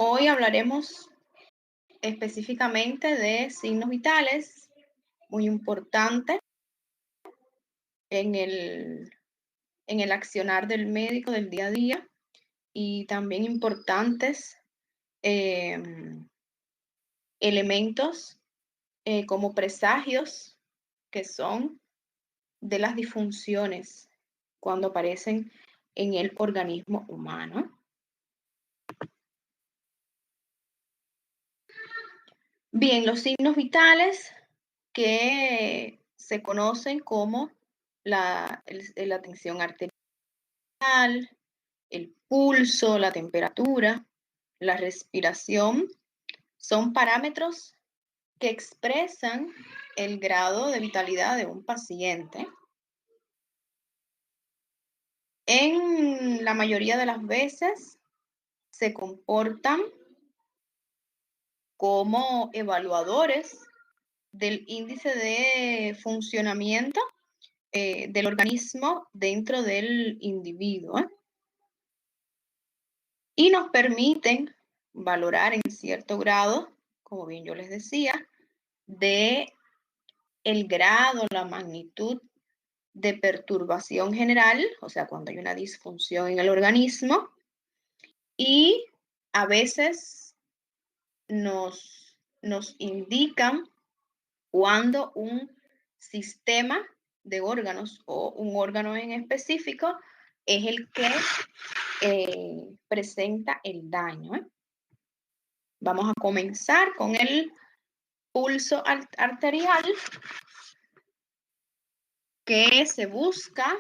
Hoy hablaremos específicamente de signos vitales, muy importante en el accionar del médico del día a día y también importantes elementos como presagios que son de las disfunciones cuando aparecen en el organismo humano. Bien, los signos vitales que se conocen como la tensión arterial, el pulso, la temperatura, la respiración, son parámetros que expresan el grado de vitalidad de un paciente. En la mayoría de las veces se comportan como evaluadores del índice de funcionamiento del organismo dentro del individuo y nos permiten valorar en cierto grado, como bien yo les decía, de el grado, la magnitud de perturbación general, o sea, cuando hay una disfunción en el organismo, y a veces nos indican cuando un sistema de órganos o un órgano en específico es el que presenta el daño. Vamos a comenzar con el pulso arterial, que se busca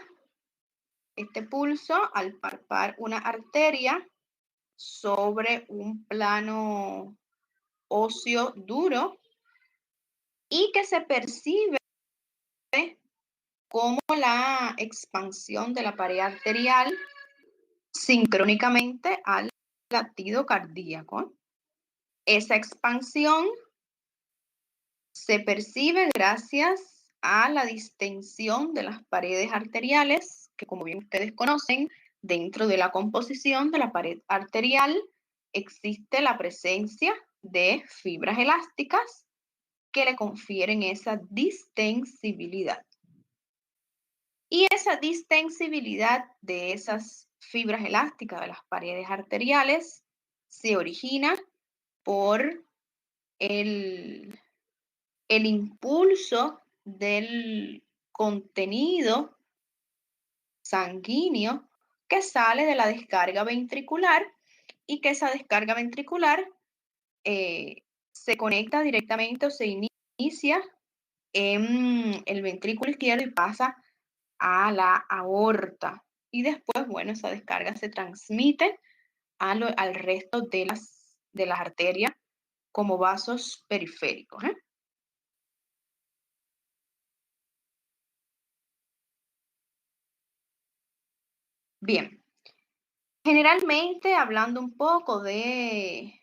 este pulso al palpar una arteria sobre un plano óseo duro y que se percibe como la expansión de la pared arterial sincrónicamente al latido cardíaco. Esa expansión se percibe gracias a la distensión de las paredes arteriales, que como bien ustedes conocen, dentro de la composición de la pared arterial existe la presencia de fibras elásticas que le confieren esa distensibilidad. Y esa distensibilidad de esas fibras elásticas de las paredes arteriales se origina por el impulso del contenido sanguíneo que sale de la descarga ventricular y que esa descarga ventricular se conecta directamente o se inicia en el ventrículo izquierdo y pasa a la aorta. Y después, bueno, esa descarga se transmite al resto de las arterias como vasos periféricos. Bien, generalmente hablando un poco de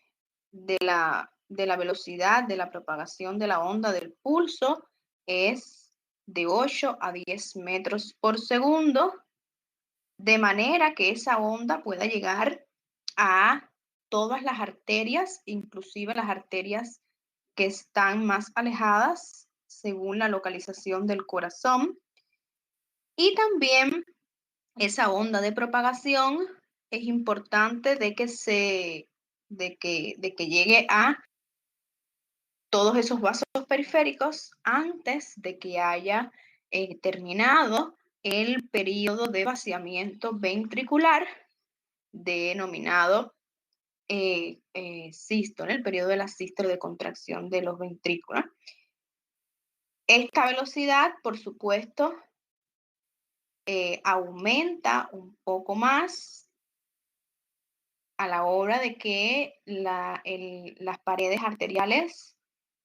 la velocidad de la propagación de la onda del pulso, es de 8 a 10 metros por segundo, de manera que esa onda pueda llegar a todas las arterias, inclusive las arterias que están más alejadas según la localización del corazón. Y también esa onda de propagación es importante de que llegue a todos esos vasos periféricos antes de que haya terminado el periodo de vaciamiento ventricular denominado sístole, el periodo de la sístole de contracción de los ventrículos. Esta velocidad, por supuesto, aumenta un poco más a la hora de que las paredes arteriales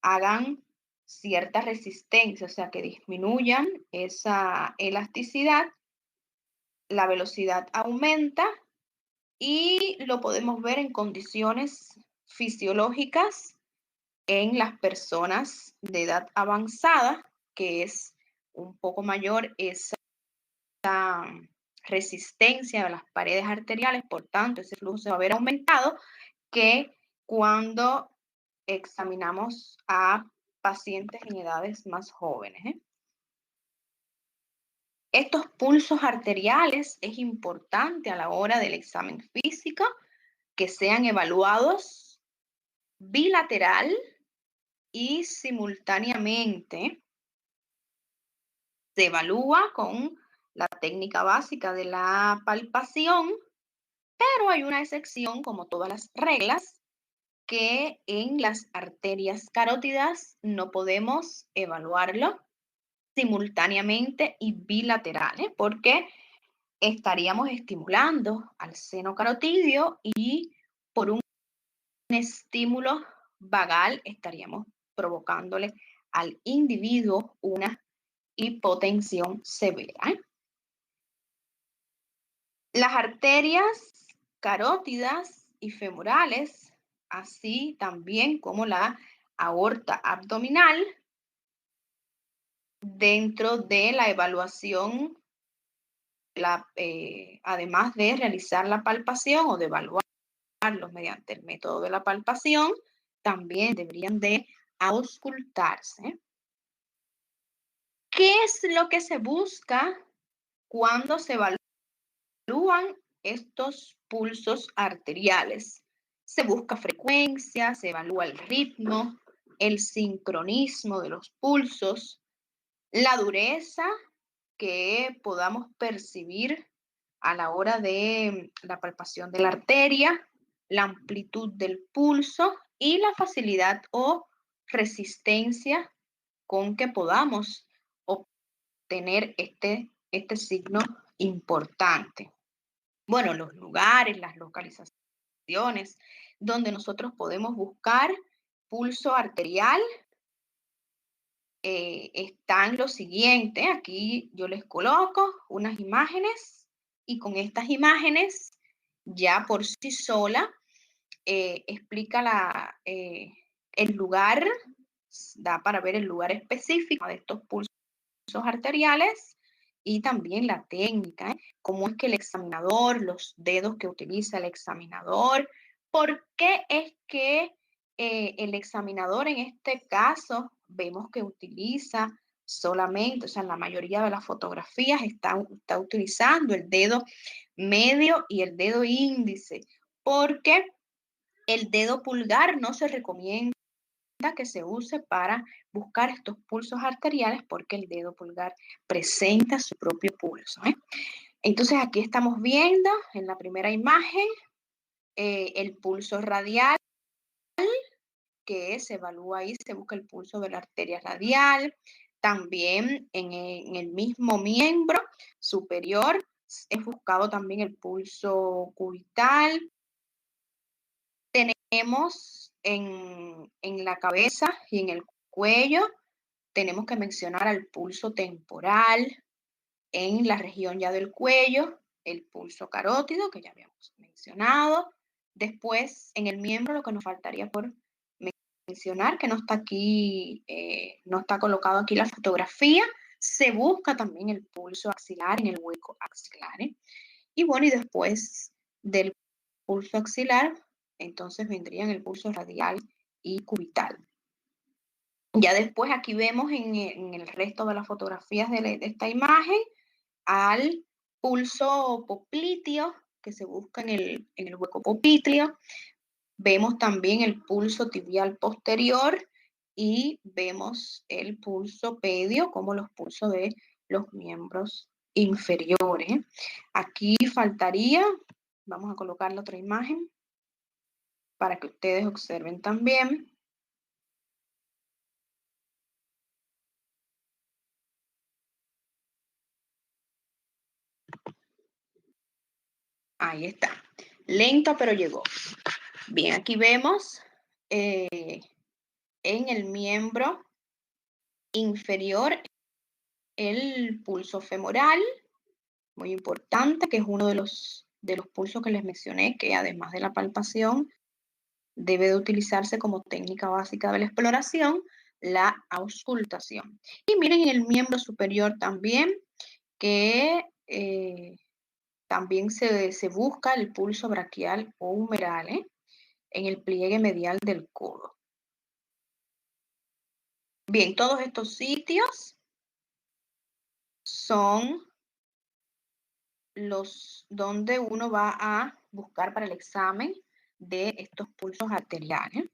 hagan cierta resistencia, o sea, que disminuyan esa elasticidad, la velocidad aumenta y lo podemos ver en condiciones fisiológicas en las personas de edad avanzada, que es un poco mayor esa resistencia a las paredes arteriales, por tanto, ese flujo se va a ver aumentado que cuando examinamos a pacientes en edades más jóvenes, ¿eh? Estos pulsos arteriales es importante a la hora del examen físico que sean evaluados bilateral y simultáneamente. Se evalúa con la técnica básica de la palpación, pero hay una excepción, como todas las reglas, que en las arterias carótidas no podemos evaluarlo simultáneamente y bilateral, ¿eh? Porque estaríamos estimulando al seno carotidio y por un estímulo vagal estaríamos provocándole al individuo una hipotensión severa. Las arterias carótidas y femorales, así también como la aorta abdominal, dentro de la evaluación, además de realizar la palpación o de evaluarlos mediante el método de la palpación, también deberían de auscultarse. ¿Qué es lo que se busca cuando se evalúan estos pulsos arteriales? Se busca frecuencia, se evalúa el ritmo, el sincronismo de los pulsos, la dureza que podamos percibir a la hora de la palpación de la arteria, la amplitud del pulso y la facilidad o resistencia con que podamos obtener este signo importante. Bueno, los lugares, las localizaciones donde nosotros podemos buscar pulso arterial están los siguientes. Aquí yo les coloco unas imágenes y con estas imágenes ya por sí sola explica el lugar, da para ver el lugar específico de estos pulsos arteriales y también la técnica, ¿eh? Cómo es que el examinador, los dedos que utiliza el examinador, por qué es que el examinador en este caso vemos que utiliza solamente, o sea, en la mayoría de las fotografías está utilizando el dedo medio y el dedo índice, porque el dedo pulgar no se recomienda que se use para buscar estos pulsos arteriales porque el dedo pulgar presenta su propio pulso, ¿eh? Entonces aquí estamos viendo en la primera imagen el pulso radial, que se evalúa ahí, se busca el pulso de la arteria radial. También en el mismo miembro superior es buscado también el pulso cubital. Tenemos en la cabeza y en el cuello, tenemos que mencionar al pulso temporal, en la región ya del cuello, el pulso carótido, que ya habíamos mencionado. Después, en el miembro, lo que nos faltaría por mencionar, que no está aquí, no está colocado aquí la fotografía, se busca también el pulso axilar en el hueco axilar, ¿eh? Y bueno, y después del pulso axilar, entonces vendrían el pulso radial y cubital. Ya después aquí vemos en el resto de las fotografías de esta imagen al pulso popliteo que se busca en el hueco popliteo. Vemos también el pulso tibial posterior y vemos el pulso pedio como los pulsos de los miembros inferiores. Aquí faltaría, vamos a colocar la otra imagen para que ustedes observen también. Ahí está. Lento, pero llegó. Bien, aquí vemos en el miembro inferior el pulso femoral, muy importante, que es uno de los pulsos que les mencioné, que además de la palpación, debe de utilizarse como técnica básica de la exploración, la auscultación. Y miren en el miembro superior también, que también se busca el pulso braquial o humeral, ¿eh? en el pliegue medial del codo. Bien, todos estos sitios son los donde uno va a buscar para el examen de estos pulsos arteriales.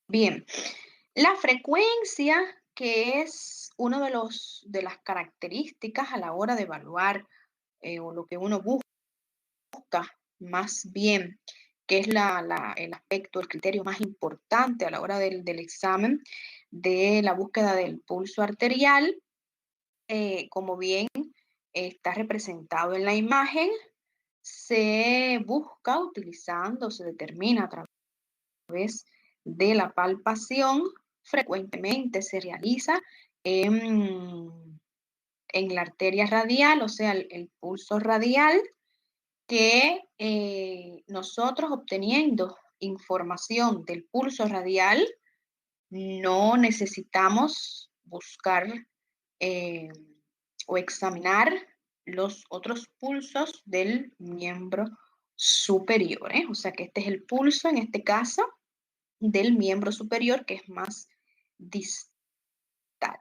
Bien, la frecuencia, que es uno de las características a la hora de evaluar o lo que uno busca más bien, que es el aspecto, el criterio más importante a la hora del examen de la búsqueda del pulso arterial, como bien está representado en la imagen, se busca utilizando, se determina a través de la palpación, frecuentemente se realiza en la arteria radial, o sea, el pulso radial, que nosotros obteniendo información del pulso radial, no necesitamos buscar o examinar los otros pulsos del miembro superior, ¿eh? O sea que este es el pulso, en este caso, del miembro superior, que es más distal.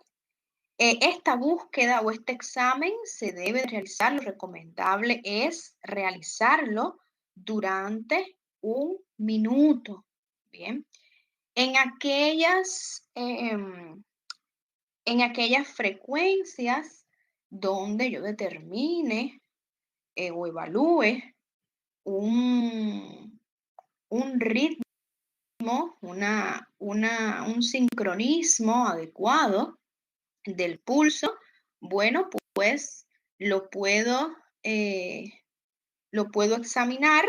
Esta búsqueda o este examen se debe realizar, lo recomendable es realizarlo durante 1 minuto, ¿bien? En aquellas frecuencias donde yo determine o evalúe un ritmo, un sincronismo adecuado del pulso, bueno, pues lo puedo, eh, lo puedo examinar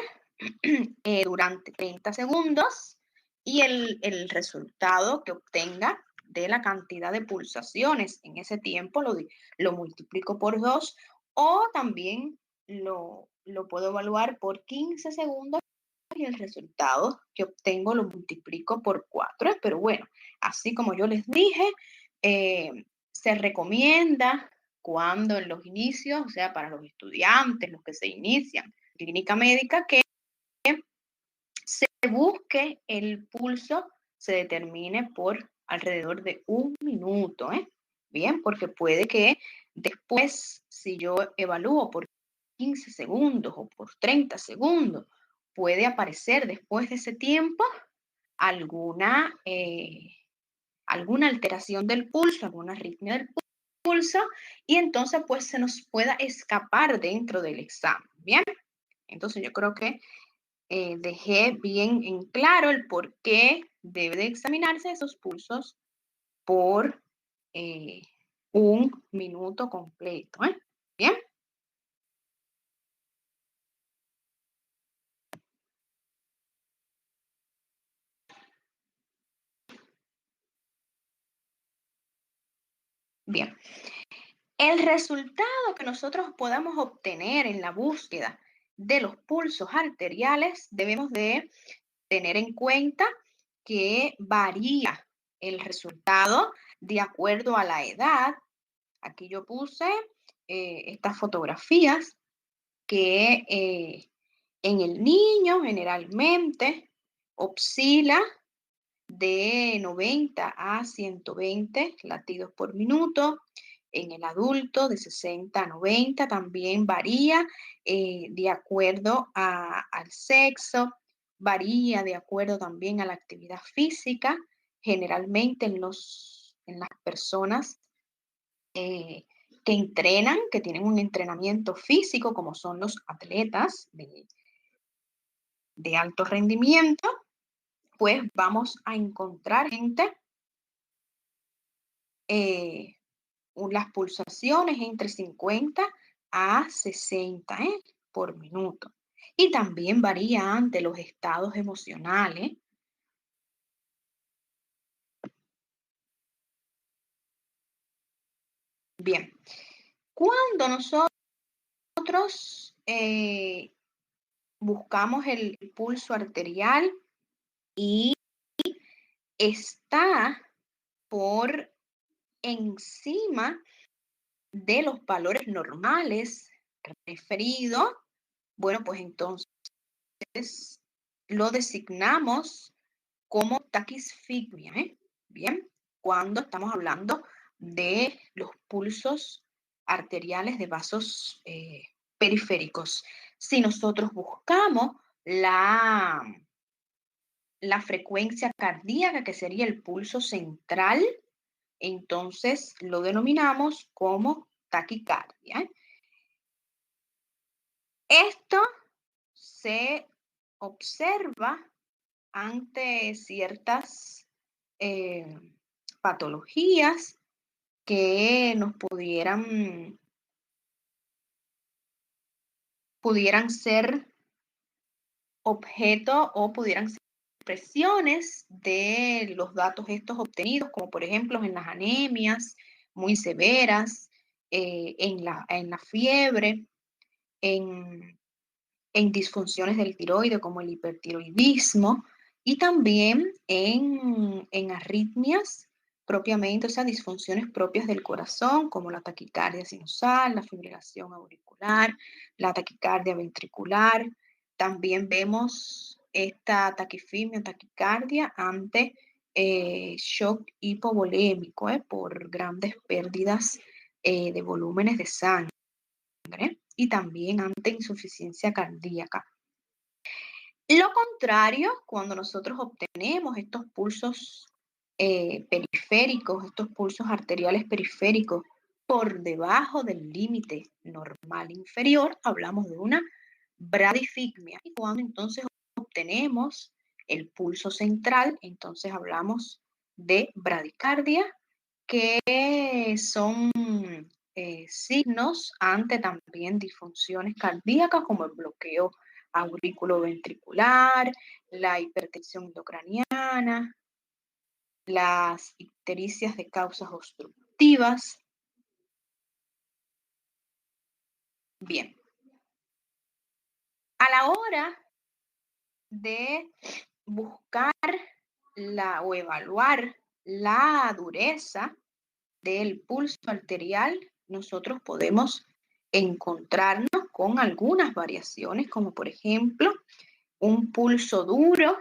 durante 30 segundos y el resultado que obtenga de la cantidad de pulsaciones en ese tiempo lo multiplico por 2 o también lo puedo evaluar por 15 segundos y el resultado que obtengo lo multiplico por 4. Pero bueno, así como yo les dije, se recomienda cuando en los inicios, o sea, para los estudiantes, los que se inician en clínica médica, que se busque el pulso, se determine por alrededor de 1 minuto, ¿eh? Bien, porque puede que después, si yo evalúo por 15 segundos o por 30 segundos, puede aparecer después de ese tiempo alguna, alguna alteración del pulso, alguna arritmia del pulso, y entonces pues se nos pueda escapar dentro del examen, ¿bien? Entonces yo creo que dejé bien en claro el por qué debe de examinarse esos pulsos por 1 minuto completo, ¿eh? ¿Bien? Bien. El resultado que nosotros podamos obtener en la búsqueda de los pulsos arteriales, debemos de tener en cuenta que varía el resultado de acuerdo a la edad. Aquí yo puse estas fotografías que en el niño generalmente oscila de 90 a 120 latidos por minuto. En el adulto de 60 a 90 también varía de acuerdo al sexo, varía de acuerdo también a la actividad física. Generalmente en las personas que entrenan, que tienen un entrenamiento físico, como son los atletas de alto rendimiento, pues vamos a encontrar gente, las pulsaciones entre 50 a 60 por minuto. Y también varía ante los estados emocionales. Bien, cuando nosotros buscamos el pulso arterial y está por encima de los valores normales referidos, bueno, pues entonces lo designamos como taquisfigmia, Bien, cuando estamos hablando de los pulsos arteriales de vasos periféricos. Si nosotros buscamos la frecuencia cardíaca, que sería el pulso central, entonces lo denominamos como taquicardia. Esto se observa ante ciertas eh, patologías que nos pudieran ser objeto o pudieran ser expresiones de los datos estos obtenidos, como por ejemplo en las anemias muy severas, en la fiebre, en, en disfunciones del tiroide como el hipertiroidismo y también en arritmias propiamente, o sea, disfunciones propias del corazón como la taquicardia sinusal, la fibrilación auricular, la taquicardia ventricular. También vemos esta taquifimia o taquicardia ante shock hipovolémico por grandes pérdidas de volúmenes de sangre y también ante insuficiencia cardíaca. Lo contrario, cuando nosotros obtenemos estos pulsos periféricos, estos pulsos arteriales periféricos por debajo del límite normal inferior, hablamos de una bradifigmia. Y cuando entonces obtenemos el pulso central, entonces hablamos de bradicardia, que son signos ante también disfunciones cardíacas como el bloqueo auriculoventricular, la hipertensión intracraniana, las ictericias de causas obstructivas. Bien, a la hora de buscar o evaluar la dureza del pulso arterial, nosotros podemos encontrarnos con algunas variaciones, como por ejemplo un pulso duro,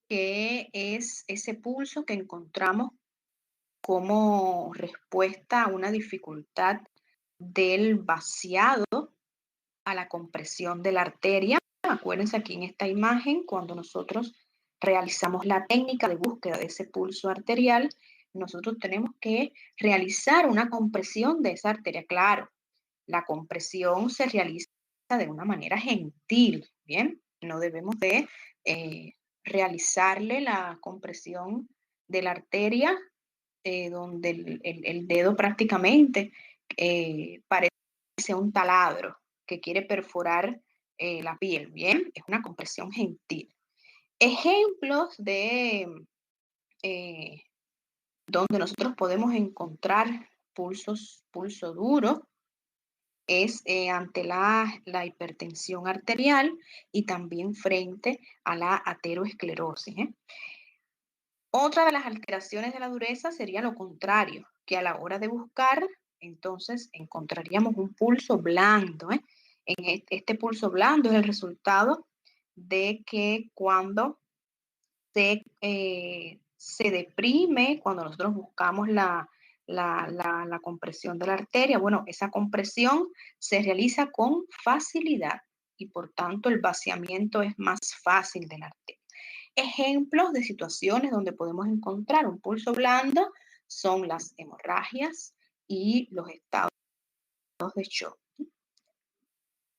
que es ese pulso que encontramos como respuesta a una dificultad del vaciado a la compresión de la arteria. Acuérdense aquí en esta imagen, cuando nosotros realizamos la técnica de búsqueda de ese pulso arterial, nosotros tenemos que realizar una compresión de esa arteria. Claro, la compresión se realiza de una manera gentil, ¿bien? No debemos de realizarle la compresión de la arteria donde el dedo prácticamente parece un taladro que quiere perforar la piel, ¿bien? Es una compresión gentil. Ejemplos de eh, donde nosotros podemos encontrar pulso duro es ante la hipertensión arterial y también frente a la ateroesclerosis. Otra de las alteraciones de la dureza sería lo contrario, que a la hora de buscar, entonces encontraríamos un pulso blando. Este pulso blando es el resultado de que cuando se deprime, cuando nosotros buscamos la compresión de la arteria, bueno, esa compresión se realiza con facilidad y por tanto el vaciamiento es más fácil de la arteria. Ejemplos de situaciones donde podemos encontrar un pulso blando son las hemorragias y los estados de shock,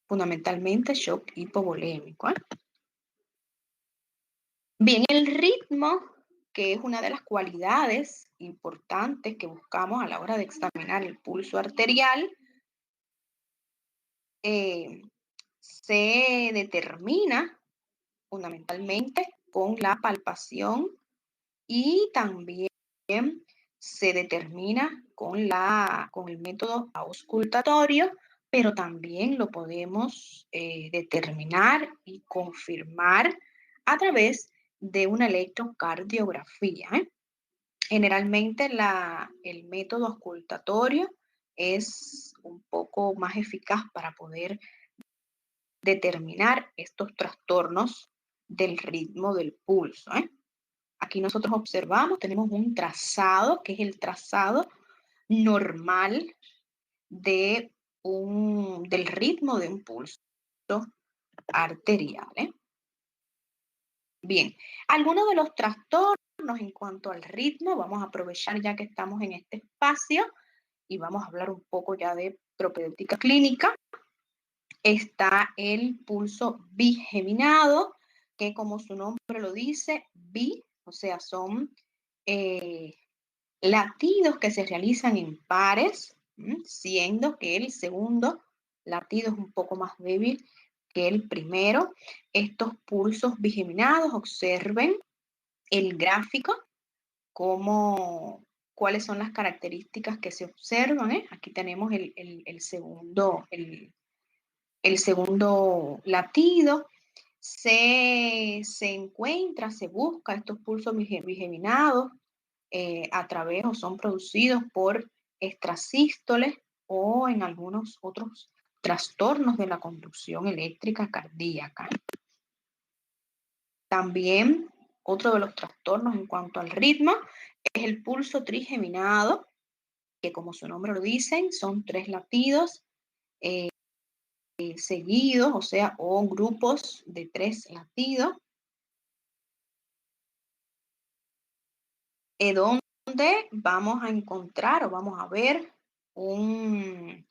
fundamentalmente shock hipovolémico. Bien, el ritmo, que es una de las cualidades importantes que buscamos a la hora de examinar el pulso arterial, se determina fundamentalmente con la palpación y también se determina con el método auscultatorio, pero también lo podemos determinar y confirmar a través de una electrocardiografía. Generalmente el método auscultatorio es un poco más eficaz para poder determinar estos trastornos del ritmo del pulso. Aquí nosotros observamos, tenemos un trazado, que es el trazado normal del ritmo de un pulso arterial. Bien, algunos de los trastornos en cuanto al ritmo, vamos a aprovechar ya que estamos en este espacio y vamos a hablar un poco ya de propedéutica clínica. Está el pulso bigeminado, que como su nombre lo dice, o sea, son latidos que se realizan en pares, siendo que el segundo latido es un poco más débil que el primero. Estos pulsos bigeminados, observen el gráfico, cuáles son las características que se observan. Aquí tenemos el segundo latido. Se encuentra, se busca estos pulsos bigeminados a través o son producidos por extrasístoles o en algunos otros trastornos de la conducción eléctrica cardíaca. También otro de los trastornos en cuanto al ritmo es el pulso trigeminado, que como su nombre lo dice, son 3 latidos seguidos, o sea, o grupos de 3 latidos, donde vamos a encontrar o vamos a ver un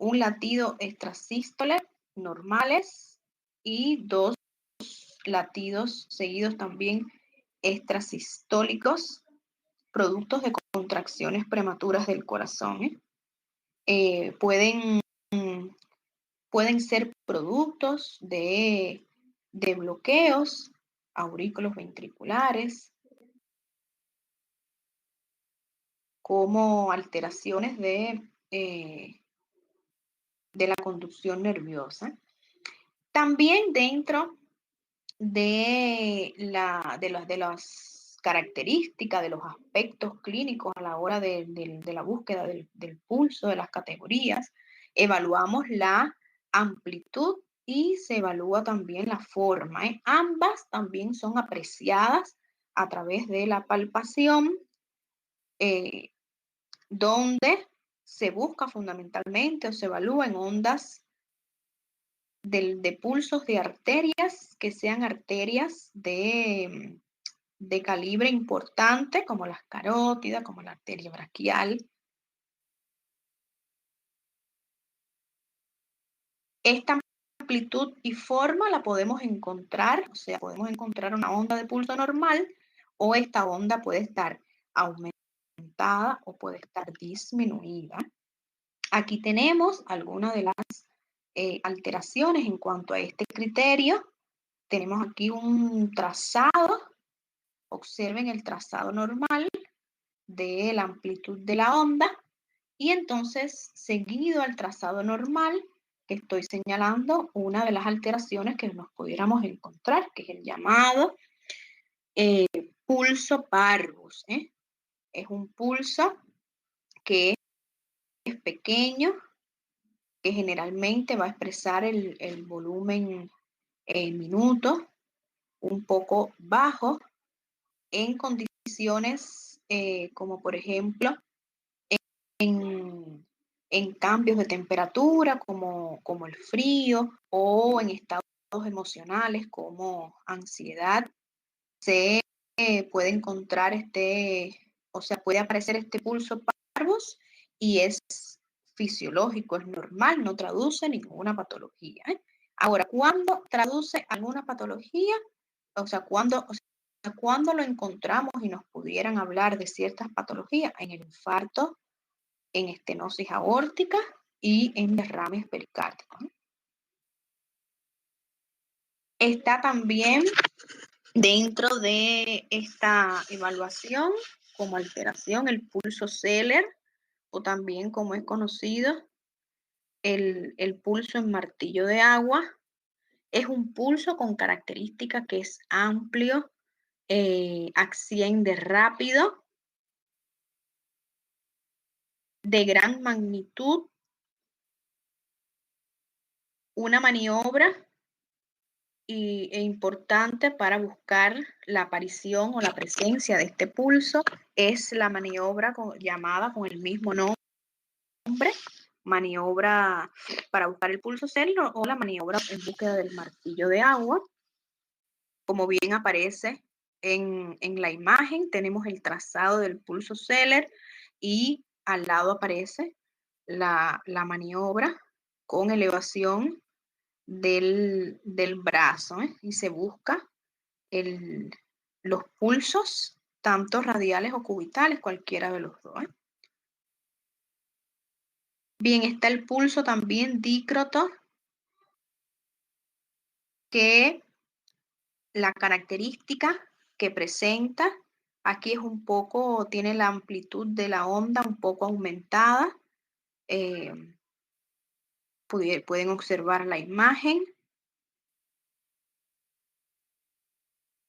latido extrasístole normales y 2 latidos seguidos también extrasistólicos, productos de contracciones prematuras del corazón. Pueden ser productos de bloqueos aurículos ventriculares, como alteraciones de la conducción nerviosa. También dentro de las características, de los aspectos clínicos a la hora de la búsqueda del pulso, de las categorías, evaluamos la amplitud y se evalúa también la forma. Ambas también son apreciadas a través de la palpación, donde se busca fundamentalmente o se evalúa en ondas de pulsos de arterias, que sean arterias de calibre importante, como las carótidas, como la arteria braquial. Esta amplitud y forma la podemos encontrar, o sea, podemos encontrar una onda de pulso normal, o esta onda puede estar aumentada o puede estar disminuida. Aquí tenemos algunas de las alteraciones en cuanto a este criterio. Tenemos aquí un trazado. Observen el trazado normal de la amplitud de la onda y entonces, seguido al trazado normal, estoy señalando una de las alteraciones que nos pudiéramos encontrar, que es el llamado pulso parvus. Es un pulso que es pequeño, que generalmente va a expresar el volumen en minutos, un poco bajo, en condiciones como por ejemplo en cambios de temperatura como el frío, o en estados emocionales como ansiedad. Se puede encontrar puede aparecer este pulso parvus y es fisiológico, es normal, no traduce ninguna patología. Ahora, ¿cuándo traduce alguna patología? ¿Cuándo lo encontramos y nos pudieran hablar de ciertas patologías? En el infarto, en estenosis aórtica y en derrames pericárdicos. Está también dentro de esta evaluación como alteración el pulso Zeller, o también como es conocido el pulso en martillo de agua. Es un pulso con característica que es amplio, asciende rápido, de gran magnitud, una maniobra e importante para buscar la aparición o la presencia de este pulso es la maniobra llamada con el mismo nombre, maniobra para buscar el pulso Zeller o la maniobra en búsqueda del martillo de agua. Como bien aparece en la imagen, tenemos el trazado del pulso Zeller y al lado aparece la maniobra con elevación del brazo, y se busca los pulsos, tanto radiales o cubitales, cualquiera de los dos. Bien, está el pulso también dícroto, que la característica que presenta aquí es un poco, tiene la amplitud de la onda un poco aumentada. Pueden observar la imagen.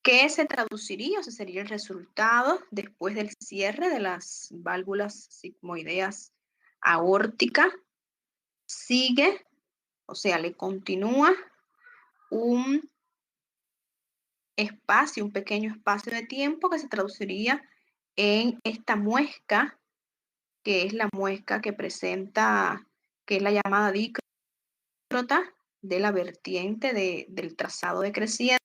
¿Qué se traduciría? O sea, sería el resultado después del cierre de las válvulas sigmoideas aórticas. Sigue, o sea, le continúa un espacio, un pequeño espacio de tiempo que se traduciría en esta muesca, que es la muesca que presenta, que es la llamada dícrota de la vertiente del trazado decreciente,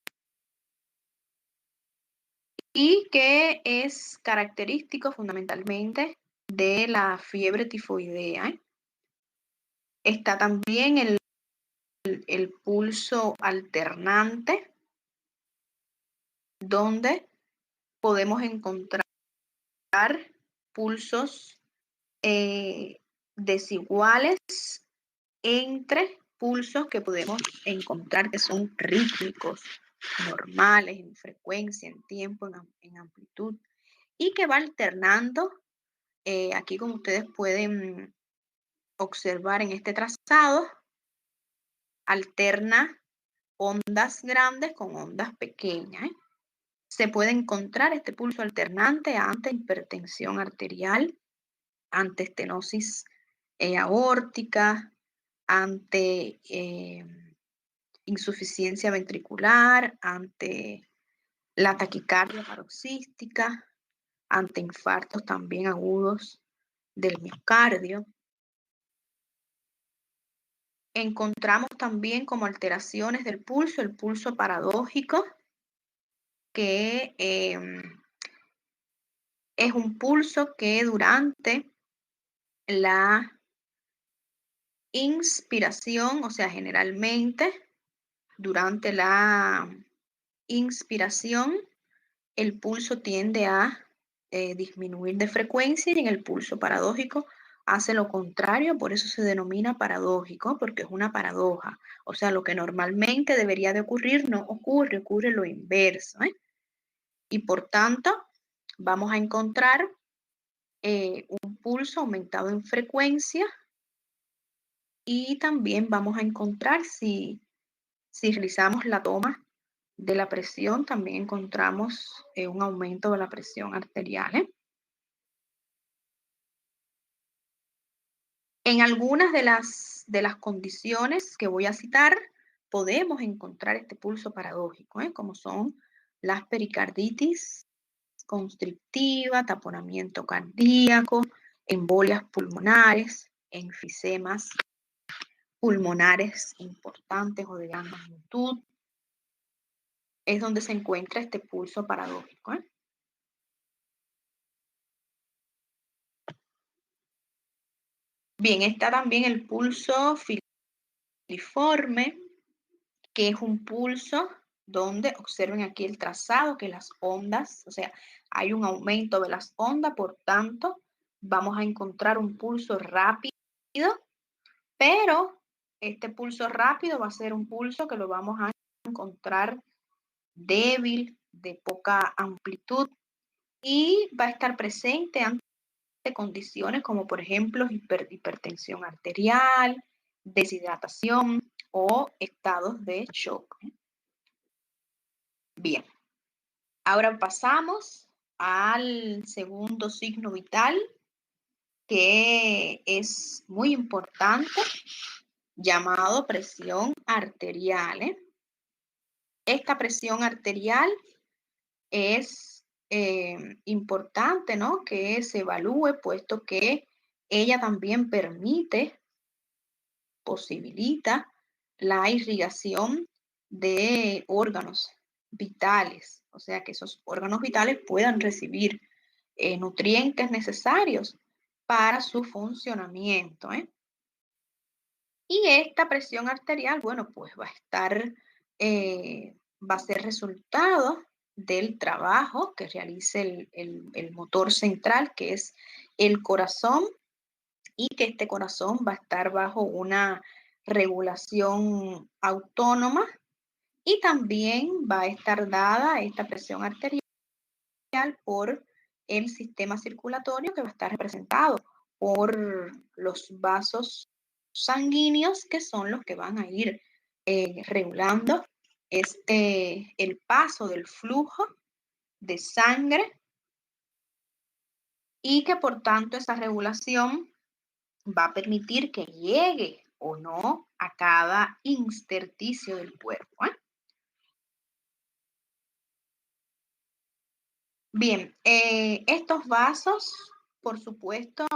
y que es característico fundamentalmente de la fiebre tifoidea. Está también el pulso alternante, donde podemos encontrar pulsos desiguales entre pulsos que podemos encontrar que son rítmicos, normales, en frecuencia, en tiempo, en amplitud, y que va alternando. Aquí, como ustedes pueden observar en este trazado, alterna ondas grandes con ondas pequeñas. Se puede encontrar este pulso alternante ante hipertensión arterial, ante estenosis aórtica, ante insuficiencia ventricular, ante la taquicardia paroxística, ante infartos también agudos del miocardio. Encontramos también como alteraciones del pulso el pulso paradójico, que es un pulso que durante la inspiración, o sea, generalmente durante la inspiración, el pulso tiende a disminuir de frecuencia, y en el pulso paradójico hace lo contrario. Por eso se denomina paradójico, porque es una paradoja. O sea, lo que normalmente debería de ocurrir no ocurre, ocurre lo inverso. Y por tanto, vamos a encontrar un pulso aumentado en frecuencia, y también vamos a encontrar, si realizamos la toma de la presión, también encontramos un aumento de la presión arterial. En algunas de las condiciones que voy a citar, podemos encontrar este pulso paradójico, como son las pericarditis constrictiva, taponamiento cardíaco, embolias pulmonares, enfisemas pulmonares importantes o de gran magnitud. Es donde se encuentra este pulso paradójico. Bien, está también el pulso filiforme, que es un pulso donde, observen aquí el trazado, que las ondas, o sea, hay un aumento de las ondas, por tanto, vamos a encontrar un pulso rápido, pero este pulso rápido va a ser un pulso que lo vamos a encontrar débil, de poca amplitud, y va a estar presente ante condiciones como por ejemplo hipertensión arterial, deshidratación o estados de shock. Bien, ahora pasamos al segundo signo vital, que es muy importante, llamado presión arterial. Esta presión arterial es importante, ¿no?, que se evalúe, puesto que ella también permite, posibilita la irrigación de órganos vitales, o sea, que esos órganos vitales puedan recibir nutrientes necesarios para su funcionamiento, ¿eh? Y esta presión arterial, bueno, pues va a estar, va a ser resultado del trabajo que realice el motor central, que es el corazón, y que este corazón va a estar bajo una regulación autónoma, y también va a estar dada esta presión arterial por el sistema circulatorio, que va a estar representado por los vasos sanguíneos, que son los que van a ir regulando el paso del flujo de sangre, y que por tanto esa regulación va a permitir que llegue o no a cada intersticio del cuerpo, ¿eh? Bien, estos vasos, por supuesto,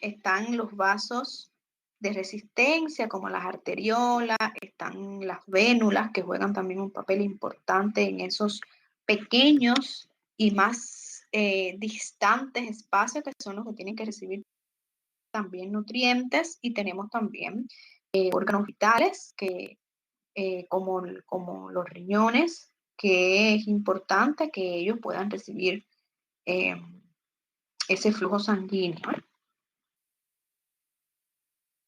están los vasos de resistencia, como las arteriolas, están las vénulas, que juegan también un papel importante en esos pequeños y más distantes espacios, que son los que tienen que recibir también nutrientes, y tenemos también órganos vitales, que como los riñones, que es importante que ellos puedan recibir eh, ese flujo sanguíneo.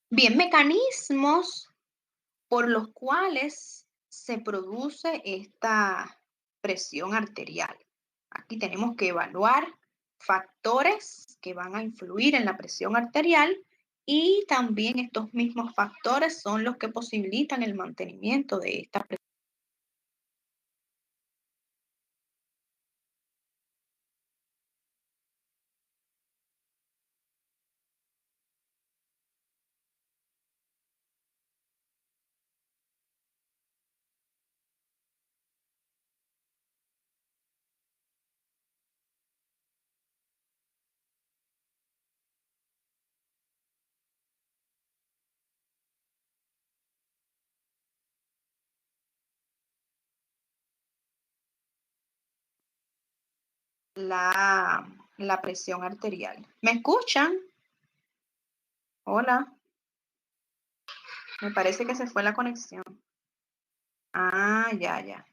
Bien, mecanismos por los cuales se produce esta presión arterial. Aquí tenemos que evaluar factores que van a influir en la presión arterial, y también estos mismos factores son los que posibilitan el mantenimiento de esta presión. La presión arterial. ¿Me escuchan? Hola, me parece que se fue la conexión. Ah, ya, ya.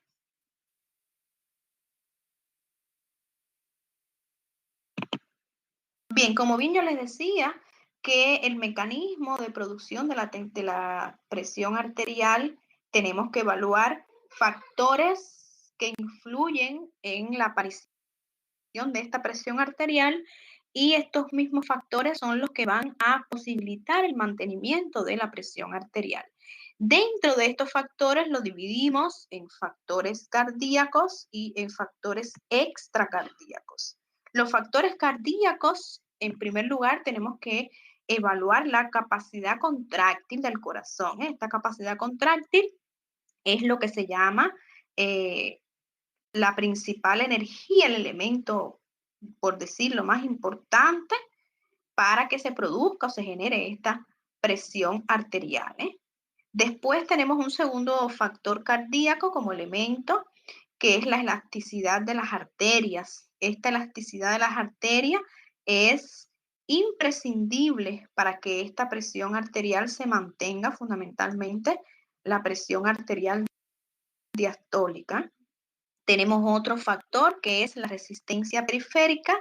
Bien, como bien yo les decía, que el mecanismo de producción de la presión arterial, tenemos que evaluar factores que influyen en la aparición de esta presión arterial, y estos mismos factores son los que van a posibilitar el mantenimiento de la presión arterial. Dentro de estos factores lo dividimos en factores cardíacos y en factores extracardíacos. Los factores cardíacos, en primer lugar, tenemos que evaluar la capacidad contráctil del corazón. Esta capacidad contráctil es lo que se llama eh, la principal energía, el elemento, por decirlo, más importante para que se produzca o se genere esta presión arterial, ¿eh? Después tenemos un segundo factor cardíaco como elemento, que es la elasticidad de las arterias. Esta elasticidad de las arterias es imprescindible para que esta presión arterial se mantenga, fundamentalmente la presión arterial diastólica. Tenemos otro factor, que es la resistencia periférica.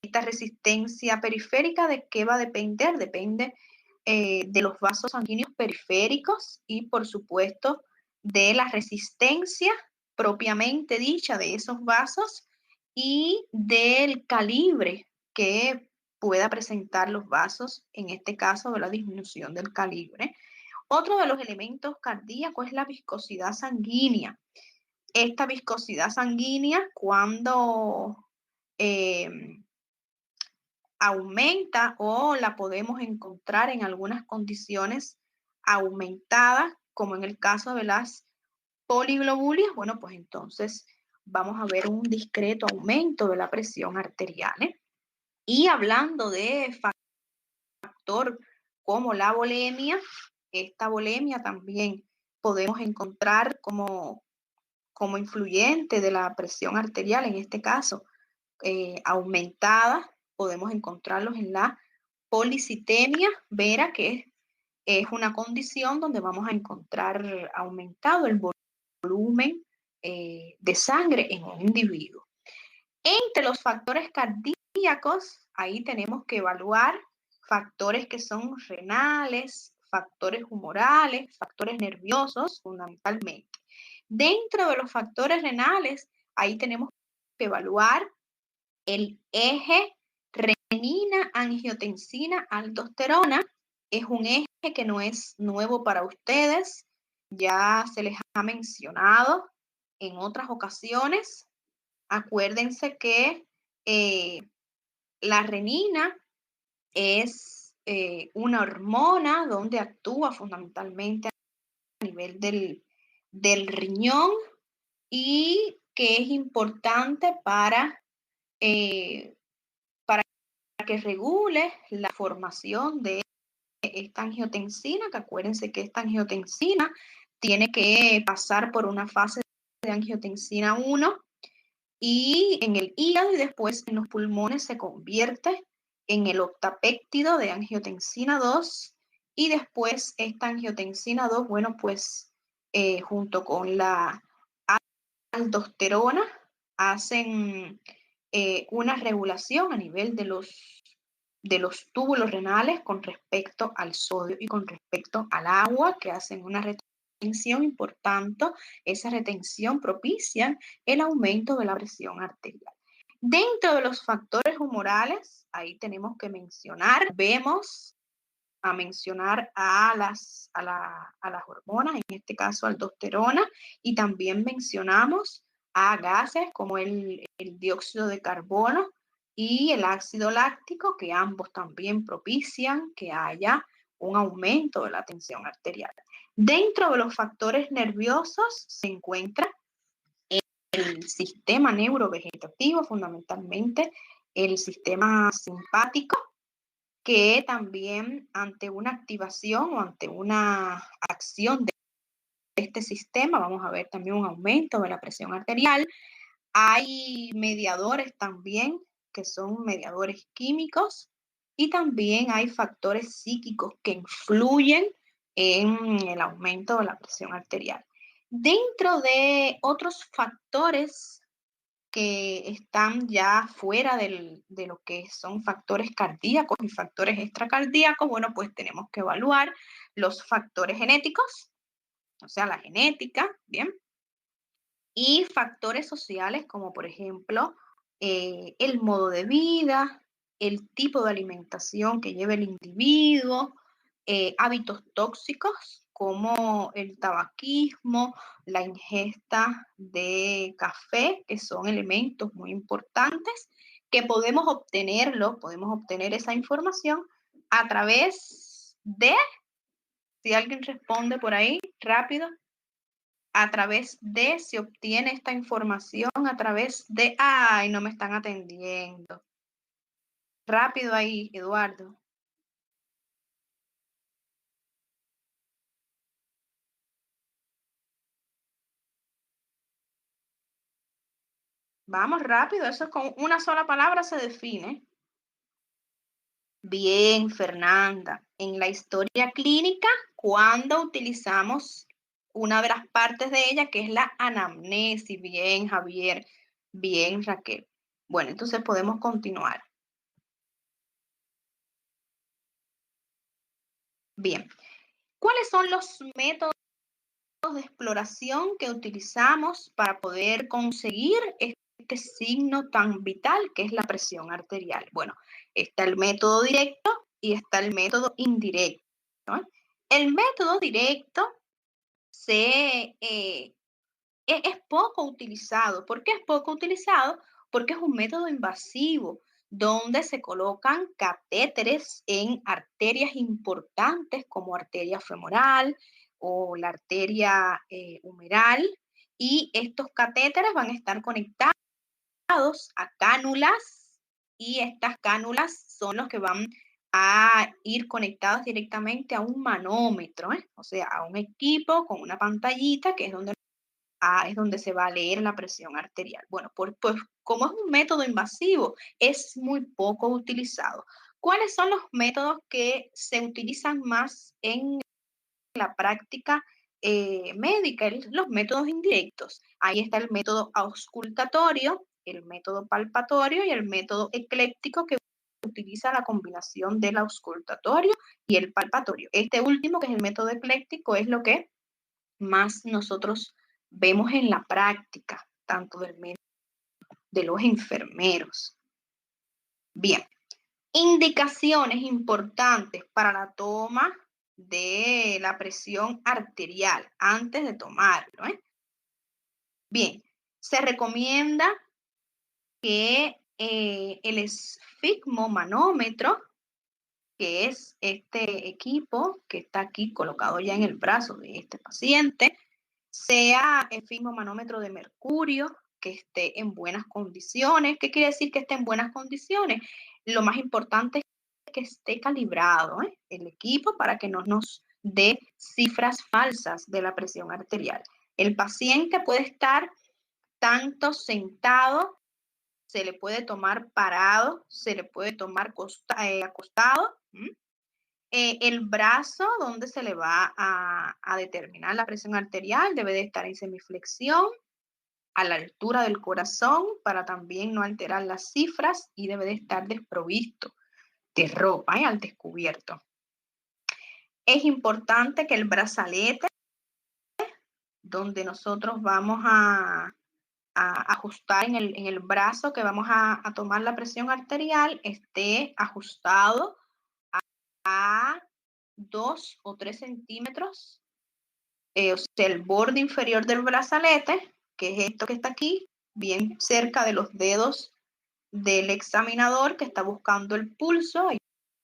Esta resistencia periférica, ¿de qué va a depender? Depende de los vasos sanguíneos periféricos, y por supuesto de la resistencia propiamente dicha de esos vasos, y del calibre que pueda presentar los vasos, en este caso de la disminución del calibre. Otro de los elementos cardíacos es la viscosidad sanguínea. Esta viscosidad sanguínea, cuando aumenta, o la podemos encontrar en algunas condiciones aumentadas, como en el caso de las poliglobulias, bueno, pues entonces vamos a ver un discreto aumento de la presión arterial, ¿eh? Y hablando de factor como la volemia, esta volemia también podemos encontrar como influyente de la presión arterial, en este caso aumentada, podemos encontrarlos en la policitemia vera, que es una condición donde vamos a encontrar aumentado el volumen de sangre en un individuo. Entre los factores cardíacos, ahí tenemos que evaluar factores que son renales, factores humorales, factores nerviosos, fundamentalmente. Dentro de los factores renales, ahí tenemos que evaluar el eje renina, angiotensina, aldosterona. Es un eje que no es nuevo para ustedes, ya se les ha mencionado en otras ocasiones. Acuérdense que la renina es una hormona donde actúa fundamentalmente a nivel del riñón y que es importante para que regule la formación de esta angiotensina, que acuérdense que esta angiotensina tiene que pasar por una fase de angiotensina 1 y en el hígado y después en los pulmones se convierte en el octapéptido de angiotensina 2 y después esta angiotensina 2, bueno, pues junto con la aldosterona hacen una regulación a nivel de los túbulos renales con respecto al sodio y con respecto al agua, que hacen una retención y por tanto esa retención propicia el aumento de la presión arterial. Dentro de los factores humorales, ahí tenemos que mencionar, a mencionar a las hormonas, en este caso aldosterona, y también mencionamos a gases como el dióxido de carbono y el ácido láctico, que ambos también propician que haya un aumento de la tensión arterial. Dentro de los factores nerviosos se encuentra el sistema neurovegetativo, fundamentalmente el sistema simpático, que también ante una activación o ante una acción de este sistema, vamos a ver también un aumento de la presión arterial. Hay mediadores también que son mediadores químicos y también hay factores psíquicos que influyen en el aumento de la presión arterial. Dentro de otros factores que están ya fuera de lo que son factores cardíacos y factores extracardíacos, bueno, pues tenemos que evaluar los factores genéticos, o sea, la genética, ¿bien? Y factores sociales como por ejemplo el modo de vida, el tipo de alimentación que lleva el individuo, hábitos tóxicos como el tabaquismo, la ingesta de café, que son elementos muy importantes que podemos obtener esa información a través de, si alguien responde por ahí, rápido, se obtiene esta información a través de, ay, no me están atendiendo. Rápido ahí, Eduardo. Vamos rápido, eso con una sola palabra se define. Bien, Fernanda. En la historia clínica, cuando utilizamos una de las partes de ella, que es la anamnesis. Bien, Javier. Bien, Raquel. Bueno, entonces podemos continuar. Bien. ¿Cuáles son los métodos de exploración que utilizamos para poder conseguir este signo tan vital que es la presión arterial? Bueno, está el método directo y está el método indirecto, ¿no? El método directo es poco utilizado. ¿Por qué es poco utilizado? Porque es un método invasivo donde se colocan catéteres en arterias importantes como arteria femoral o la arteria humeral y estos catéteres van a estar conectados a cánulas y estas cánulas son los que van a ir conectados directamente a un manómetro, o sea, a un equipo con una pantallita que es donde se va a leer la presión arterial. Bueno, pues como es un método invasivo, es muy poco utilizado. ¿Cuáles son los métodos que se utilizan más en la práctica médica? Los métodos indirectos. Ahí está el método auscultatorio, el método palpatorio y el método ecléptico, que utiliza la combinación del auscultatorio y el palpatorio. Este último, que es el método ecléptico, es lo que más nosotros vemos en la práctica, tanto de los enfermeros. Bien, indicaciones importantes para la toma de la presión arterial antes de tomarlo. Bien, se recomienda que el esfigmomanómetro, que es este equipo que está aquí colocado ya en el brazo de este paciente, sea esfigmomanómetro de mercurio, que esté en buenas condiciones. ¿Qué quiere decir que esté en buenas condiciones? Lo más importante es que esté calibrado el equipo para que no nos dé cifras falsas de la presión arterial. El paciente puede estar tanto sentado, se le puede tomar parado, se le puede tomar acostado. El brazo donde se le va a determinar la presión arterial debe de estar en semiflexión, a la altura del corazón, para también no alterar las cifras, y debe de estar desprovisto de ropa, al descubierto. Es importante que el brazalete, donde nosotros vamos a ajustar en el brazo que vamos a tomar la presión arterial, esté ajustado a 2 o 3 centímetros, o sea, el borde inferior del brazalete, que es esto que está aquí, bien cerca de los dedos del examinador que está buscando el pulso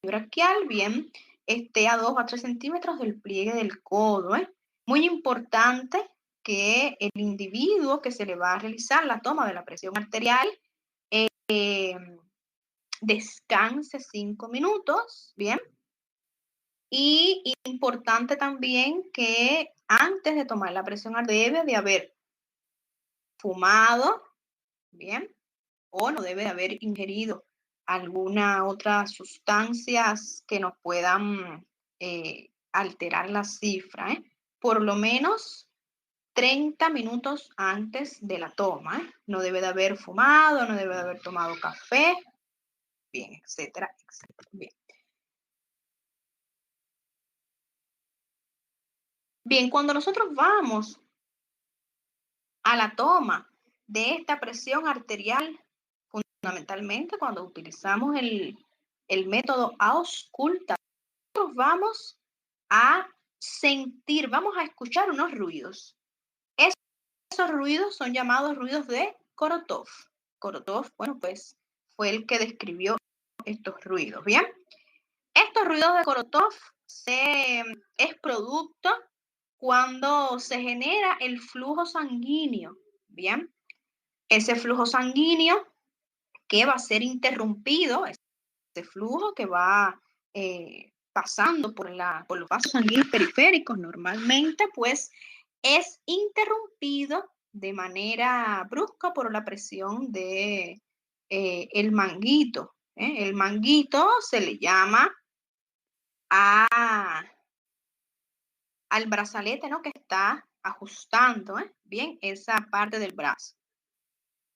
braquial, bien esté a 2 a 3 centímetros del pliegue del codo. Muy importante que el individuo que se le va a realizar la toma de la presión arterial descanse 5 minutos, bien. Y importante también que antes de tomar la presión arterial debe de haber fumado, bien, o no debe de haber ingerido alguna otra sustancias que nos puedan alterar la cifra, por lo menos 30 minutos antes de la toma. No debe de haber fumado, no debe de haber tomado café, bien, etcétera, etcétera. Bien. Bien, cuando nosotros vamos a la toma de esta presión arterial, fundamentalmente cuando utilizamos el método auscultatorio, vamos a sentir, vamos a escuchar unos ruidos. Esos ruidos son llamados ruidos de Korotov. Korotov, bueno, pues fue el que describió estos ruidos, ¿bien? Estos ruidos de Korotov es producto cuando se genera el flujo sanguíneo, ¿bien? Ese flujo sanguíneo que va a ser interrumpido, ese flujo que va pasando por los vasos sanguíneos periféricos normalmente, pues es interrumpido de manera brusca por la presión de el manguito. El manguito se le llama al brazalete, ¿no?, que está ajustando bien esa parte del brazo.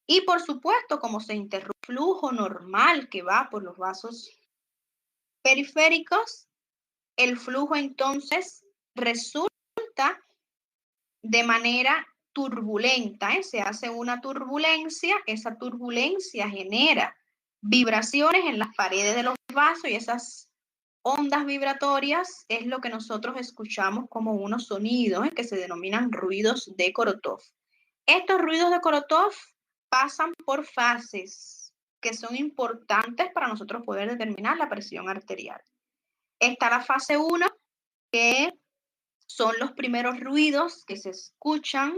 Y por supuesto, como se interrumpe el flujo normal que va por los vasos periféricos, el flujo entonces resulta de manera turbulenta, se hace una turbulencia, esa turbulencia genera vibraciones en las paredes de los vasos y esas ondas vibratorias es lo que nosotros escuchamos como unos sonidos que se denominan ruidos de Korotov. Estos ruidos de Korotov pasan por fases que son importantes para nosotros poder determinar la presión arterial. Está la fase 1, que son los primeros ruidos que se escuchan,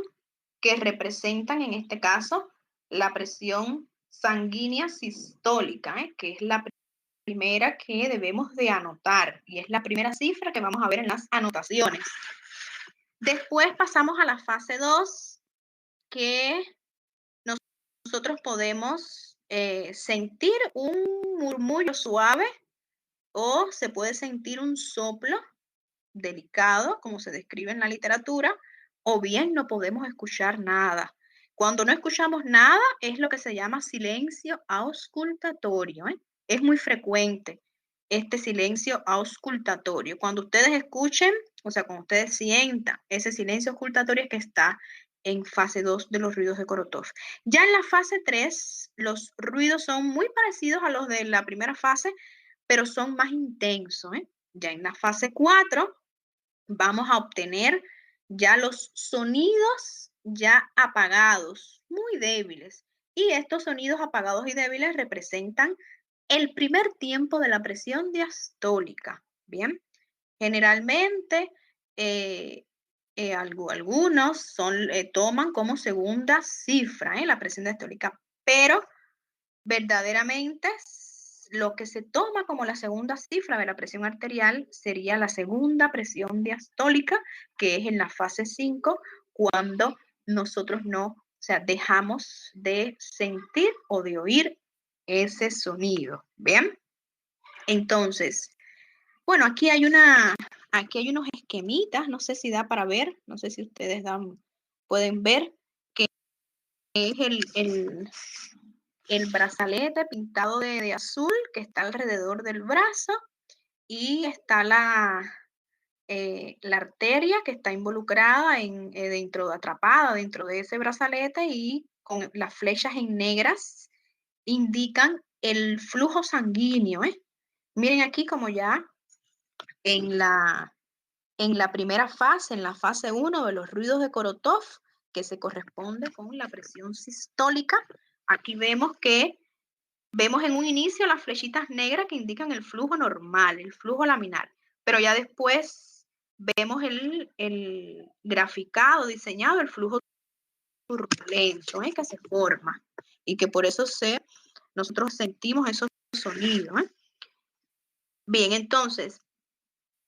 que representan en este caso la presión sanguínea sistólica, que es la primera que debemos de anotar y es la primera cifra que vamos a ver en las anotaciones. Después pasamos a la fase 2, que nosotros podemos sentir un murmullo suave o se puede sentir un soplo delicado, como se describe en la literatura, o bien no podemos escuchar nada. Cuando no escuchamos nada es lo que se llama silencio auscultatorio. Es muy frecuente este silencio auscultatorio. Cuando ustedes escuchen, o sea, cuando ustedes sientan ese silencio auscultatorio es que está en fase 2 de los ruidos de Korotov. Ya en la fase 3, los ruidos son muy parecidos a los de la primera fase, pero son más intensos. Ya en la fase 4 vamos a obtener ya los sonidos ya apagados, muy débiles. Y estos sonidos apagados y débiles representan el primer tiempo de la presión diastólica. Bien, generalmente algunos toman como segunda cifra la presión diastólica, pero verdaderamente lo que se toma como la segunda cifra de la presión arterial sería la segunda presión diastólica, que es en la fase 5, cuando nosotros dejamos de sentir o de oír ese sonido. ¿Bien? Entonces, bueno, aquí hay unos esquemitas, no sé si da para ver, no sé si ustedes pueden ver, que es el brazalete pintado de azul que está alrededor del brazo y está la arteria que está involucrada atrapada dentro de ese brazalete, y con las flechas en negras indican el flujo sanguíneo. Miren aquí como ya en la primera fase, en la fase 1 de los ruidos de Korotov, que se corresponde con la presión sistólica, aquí vemos en un inicio las flechitas negras que indican el flujo normal, el flujo laminar, pero ya después vemos el graficado, diseñado, el flujo turbulento que se forma y que por eso nosotros sentimos esos sonidos. Bien, entonces,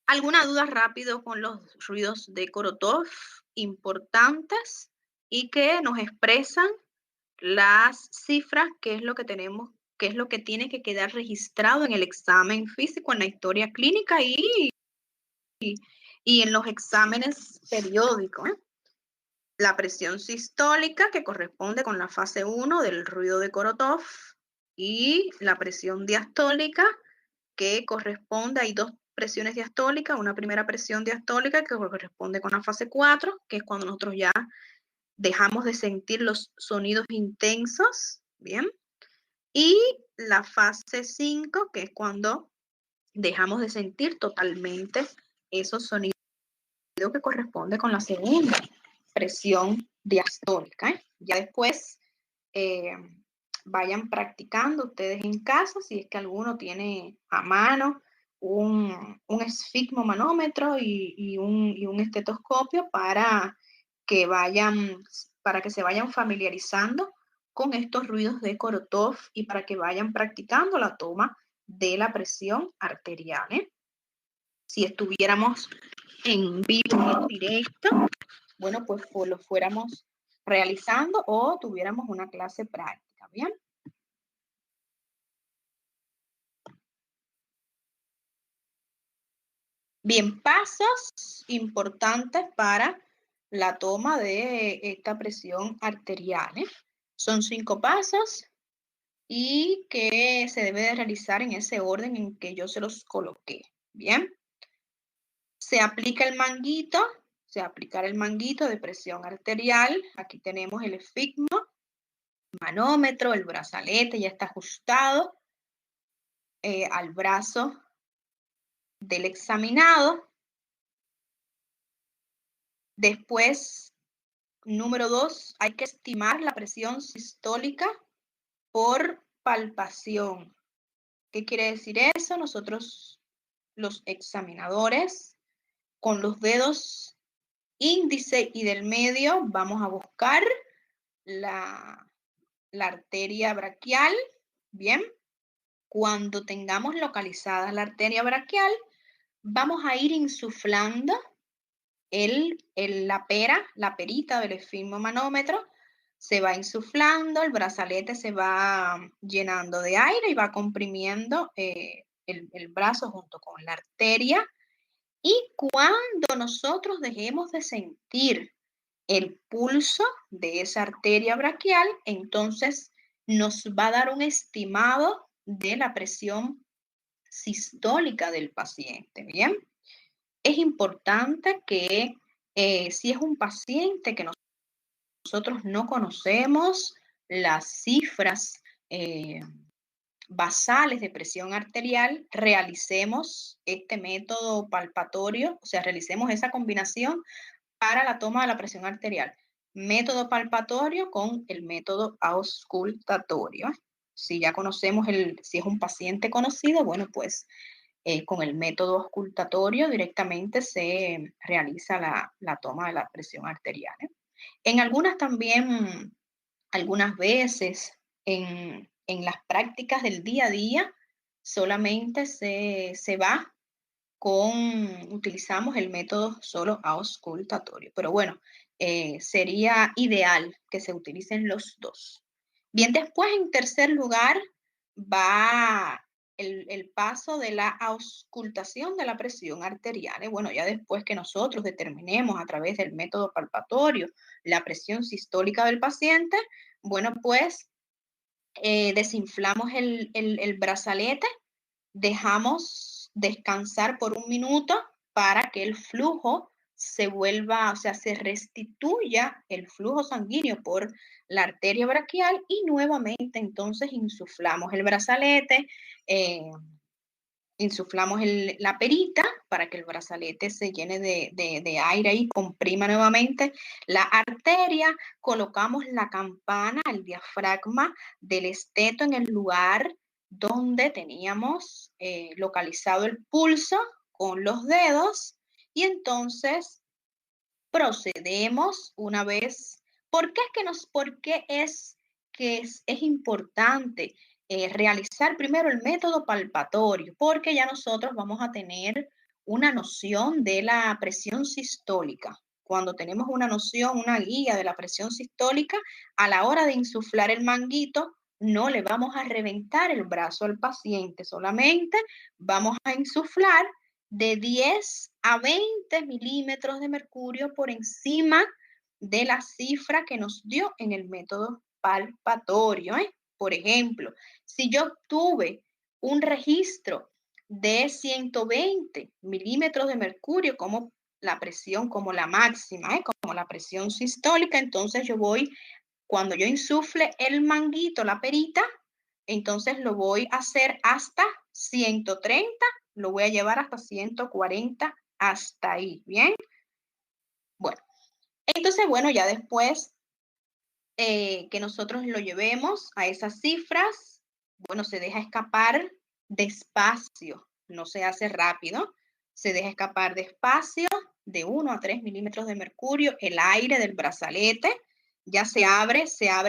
¿alguna duda rápido con los ruidos de Korotov importantes y que nos expresan las cifras, qué es lo que tenemos, qué es lo que tiene que quedar registrado en el examen físico, en la historia clínica y en los exámenes periódicos? La presión sistólica, que corresponde con la fase 1 del ruido de Korotov, y la presión diastólica, que corresponde, hay dos presiones diastólicas, una primera presión diastólica que corresponde con la fase 4, que es cuando nosotros ya dejamos de sentir los sonidos intensos, ¿bien? Y la fase 5, que es cuando dejamos de sentir totalmente esos sonidos, que corresponde con la segunda presión diastólica. Ya después vayan practicando ustedes en casa, si es que alguno tiene a mano un esfigmomanómetro y un estetoscopio para que se vayan familiarizando con estos ruidos de Korotov y para que vayan practicando la toma de la presión arterial. Si estuviéramos en vivo, en directo, bueno, pues lo fuéramos realizando o tuviéramos una clase práctica, ¿bien? Bien, pasos importantes para la toma de esta presión arterial. Son 5 pasos y que se debe de realizar en ese orden en que yo se los coloqué. Bien. Se aplica el manguito, se aplicará el manguito de presión arterial. Aquí tenemos el esfigmo, manómetro, el brazalete ya está ajustado al brazo del examinado. Después, número 2, hay que estimar la presión sistólica por palpación. ¿Qué quiere decir eso? Nosotros, los examinadores, con los dedos índice y del medio vamos a buscar la arteria braquial. Bien, cuando tengamos localizada la arteria braquial, vamos a ir insuflando la perita del esfigmomanómetro, se va insuflando, el brazalete se va llenando de aire y va comprimiendo el brazo junto con la arteria. Y cuando nosotros dejemos de sentir el pulso de esa arteria braquial, entonces nos va a dar un estimado de la presión sistólica del paciente. Bien, es importante que si es un paciente que nosotros no conocemos las cifras basales de presión arterial, realicemos este método palpatorio, o sea, realicemos esa combinación para la toma de la presión arterial. Método palpatorio con el método auscultatorio. Si ya conocemos si es un paciente conocido, bueno, pues con el método auscultatorio directamente se realiza la toma de la presión arterial. En algunas veces en las prácticas del día a día, solamente se va utilizamos el método solo auscultatorio. Pero bueno, sería ideal que se utilicen los dos. Bien, después en tercer lugar va el paso de la auscultación de la presión arterial. Bueno, ya después que nosotros determinemos a través del método palpatorio la presión sistólica del paciente, bueno, pues desinflamos el brazalete, dejamos descansar por 1 minuto para que el flujo se vuelva, o sea, se restituya el flujo sanguíneo por la arteria braquial y nuevamente entonces insuflamos el brazalete, insuflamos la perita para que el brazalete se llene de aire y comprima nuevamente la arteria, colocamos la campana, el diafragma del esteto en el lugar donde teníamos localizado el pulso con los dedos y entonces procedemos una vez. ¿Por qué es que es importante realizar primero el método palpatorio? Porque ya nosotros vamos a tener una noción de la presión sistólica. Cuando tenemos una noción, una guía de la presión sistólica, a la hora de insuflar el manguito, no le vamos a reventar el brazo al paciente, solamente vamos a insuflar de 10 a 20 milímetros de mercurio por encima de la cifra que nos dio en el método palpatorio. Por ejemplo, si yo tuve un registro de 120 milímetros de mercurio como la presión, como la máxima, como la presión sistólica, entonces yo voy, cuando yo insufle el manguito, la perita, entonces lo voy a hacer hasta 130, lo voy a llevar hasta 140, hasta ahí, ¿bien? Bueno, entonces, bueno, ya después que nosotros lo llevemos a esas cifras, bueno, se deja escapar despacio, no se hace rápido, se deja escapar despacio de 1 a 3 milímetros de mercurio, el aire del brazalete, ya se abre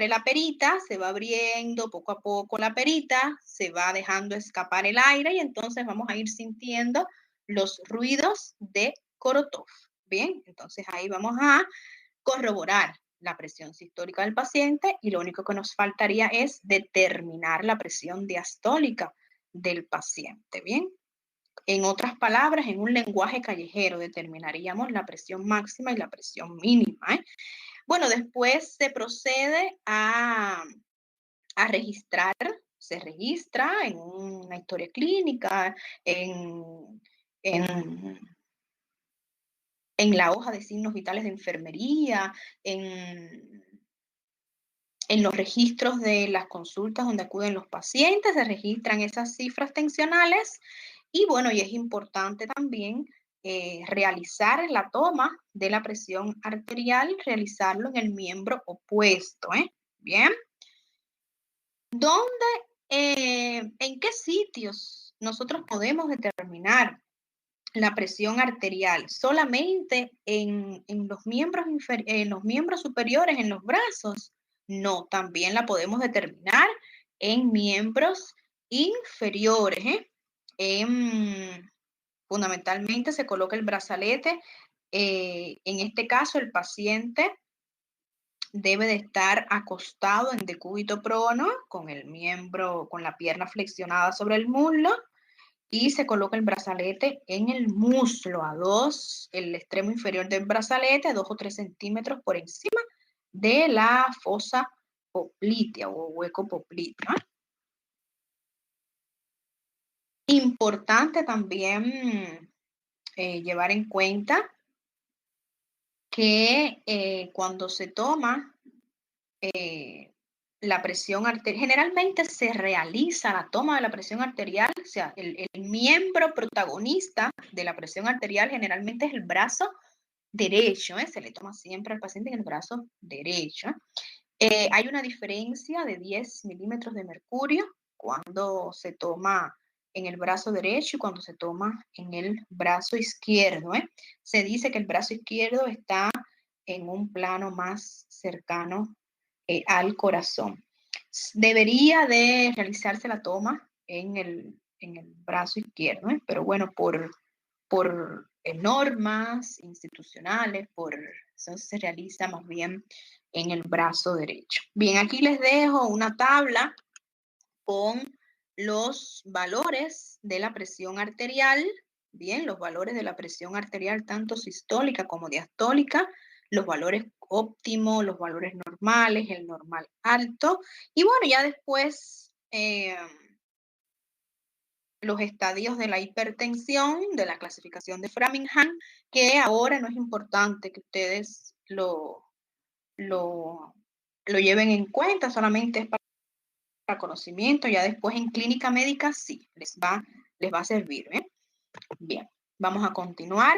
la perita, se va abriendo poco a poco la perita, se va dejando escapar el aire y entonces vamos a ir sintiendo los ruidos de Korotov. Bien, entonces ahí vamos a corroborar la presión sistólica del paciente y lo único que nos faltaría es determinar la presión diastólica del paciente. Bien, en otras palabras, en un lenguaje callejero determinaríamos la presión máxima y la presión mínima. Bueno, después se procede a registrar, se registra en una historia clínica, en la hoja de signos vitales de enfermería, en los registros de las consultas donde acuden los pacientes, se registran esas cifras tensionales y bueno, y es importante también realizar la toma de la presión arterial, realizarlo en el miembro opuesto. Bien. ¿En qué sitios nosotros podemos determinar la presión arterial solamente en los miembros superiores, en los brazos. No, también la podemos determinar en miembros inferiores. Fundamentalmente se coloca el brazalete. En este caso, el paciente debe de estar acostado en decúbito prono, con el miembro, con la pierna flexionada sobre el muslo, y se coloca el brazalete en el muslo, el extremo inferior del brazalete, a 2 o 3 centímetros por encima de la fosa poplitea o hueco popliteo. Importante también llevar en cuenta que cuando se toma la presión arterial, generalmente se realiza la toma de la presión arterial, o sea, el miembro protagonista de la presión arterial generalmente es el brazo derecho, se le toma siempre al paciente en el brazo derecho. Hay una diferencia de 10 milímetros de mercurio cuando se toma en el brazo derecho y cuando se toma en el brazo izquierdo. Se dice que el brazo izquierdo está en un plano más cercano al corazón. Debería de realizarse la toma en el brazo izquierdo, pero bueno, por normas institucionales, eso se realiza más bien en el brazo derecho. Bien, aquí les dejo una tabla con los valores de la presión arterial. Bien, los valores de la presión arterial, tanto sistólica como diastólica, los valores óptimos, los valores normales, el normal alto. Y bueno, ya después los estadios de la hipertensión, de la clasificación de Framingham, que ahora no es importante que ustedes lo lleven en cuenta, solamente es para conocimiento. Ya después en clínica médica sí, les va a servir. Bien, vamos a continuar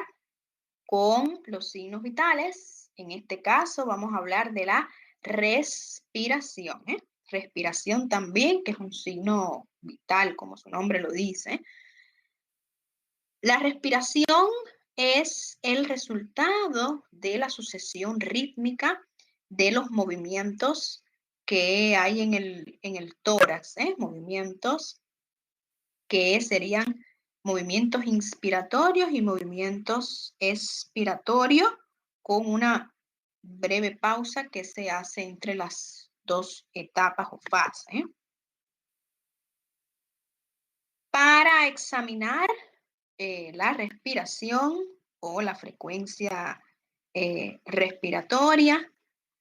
con los signos vitales. En este caso vamos a hablar de la respiración. Respiración también, que es un signo vital, como su nombre lo dice. La respiración es el resultado de la sucesión rítmica de los movimientos que hay en el tórax, movimientos que serían movimientos inspiratorios y movimientos expiratorios, con una breve pausa que se hace entre las dos etapas o fases. Para examinar la respiración o la frecuencia respiratoria,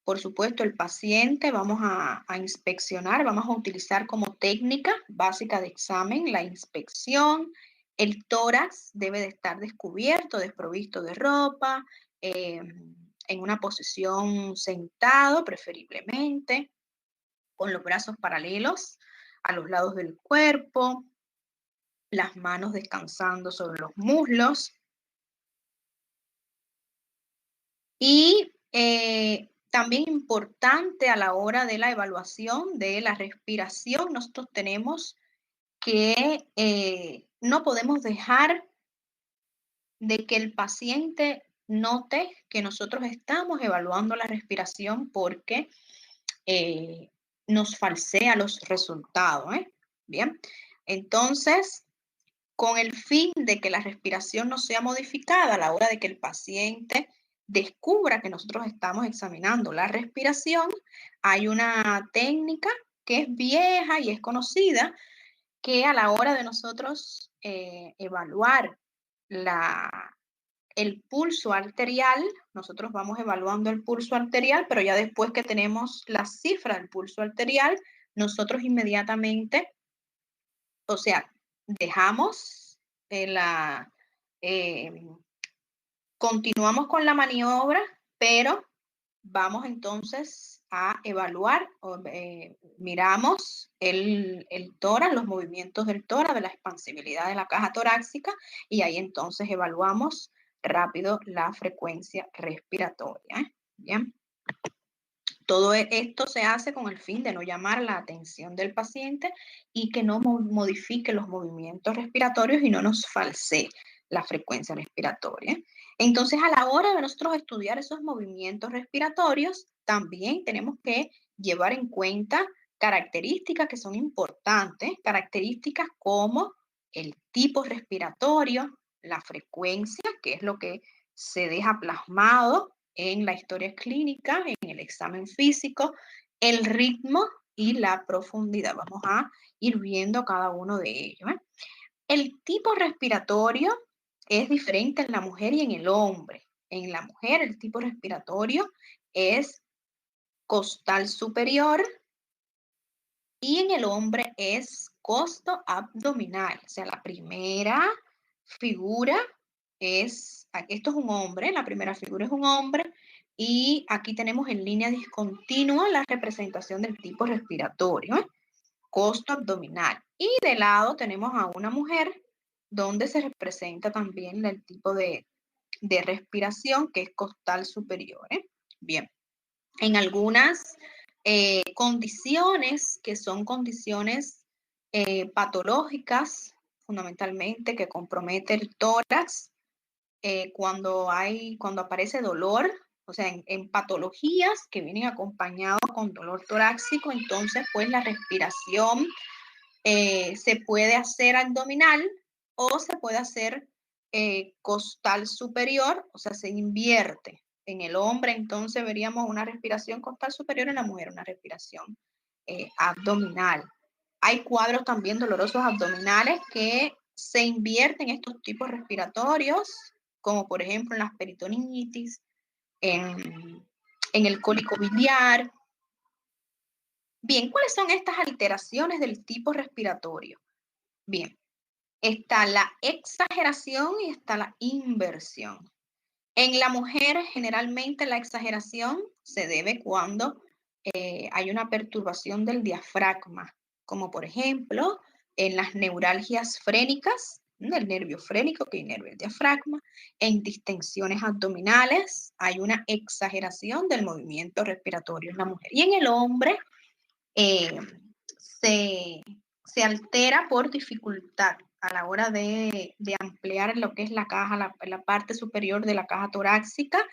por supuesto, el paciente vamos a inspeccionar, vamos a utilizar como técnica básica de examen la inspección. El tórax debe de estar descubierto, desprovisto de ropa, en una posición sentado preferiblemente, con los brazos paralelos a los lados del cuerpo, las manos descansando sobre los muslos. Y también importante a la hora de la evaluación de la respiración, nosotros tenemos que no podemos dejar de que el paciente note que nosotros estamos evaluando la respiración, porque nos falsea los resultados. Bien, entonces, con el fin de que la respiración no sea modificada a la hora de que el paciente descubra que nosotros estamos examinando la respiración, hay una técnica que es vieja y es conocida, que a la hora de nosotros evaluar el pulso arterial, nosotros vamos evaluando el pulso arterial, pero ya después que tenemos la cifra del pulso arterial, nosotros inmediatamente, o sea, dejamos continuamos con la maniobra, pero vamos entonces a evaluar, miramos el tórax, los movimientos del tórax, de la expansibilidad de la caja torácica, y ahí entonces evaluamos rápido la frecuencia respiratoria. Bien. Todo esto se hace con el fin de no llamar la atención del paciente y que no modifique los movimientos respiratorios y no nos falsee. la frecuencia respiratoria. Entonces, a la hora de nosotros estudiar esos movimientos respiratorios, también tenemos que llevar en cuenta características que son importantes, características como el tipo respiratorio, la frecuencia, que es lo que se deja plasmado en la historia clínica, en el examen físico, el ritmo y la profundidad. Vamos a ir viendo cada uno de ellos. El tipo respiratorio es diferente en la mujer y en el hombre. En la mujer el tipo respiratorio es costal superior y en el hombre es costo abdominal. O sea, la primera figura esto es un hombre, la primera figura es un hombre y aquí tenemos en línea discontinua la representación del tipo respiratorio, costo abdominal. Y de lado tenemos a una mujer donde se representa también el tipo de respiración que es costal superior. Bien, en algunas condiciones que son condiciones patológicas, fundamentalmente que compromete el tórax, cuando aparece dolor, o sea, en patologías que vienen acompañados con dolor torácico, entonces pues la respiración se puede hacer abdominal o se puede hacer costal superior, o sea, se invierte. En el hombre entonces veríamos una respiración costal superior, en la mujer una respiración abdominal. Hay cuadros también dolorosos abdominales que se invierten estos tipos respiratorios, como por ejemplo en las peritonitis, en el cólico biliar. Bien, ¿cuáles son estas alteraciones del tipo respiratorio? Bien, está la exageración y está la inversión. En la mujer, generalmente la exageración se debe cuando hay una perturbación del diafragma, como por ejemplo en las neuralgias frénicas, el nervio frénico que inerva el diafragma, en distensiones abdominales hay una exageración del movimiento respiratorio en la mujer. Y en el hombre eh, se altera por dificultad a la hora de ampliar lo que es la caja, la parte superior de la caja torácica.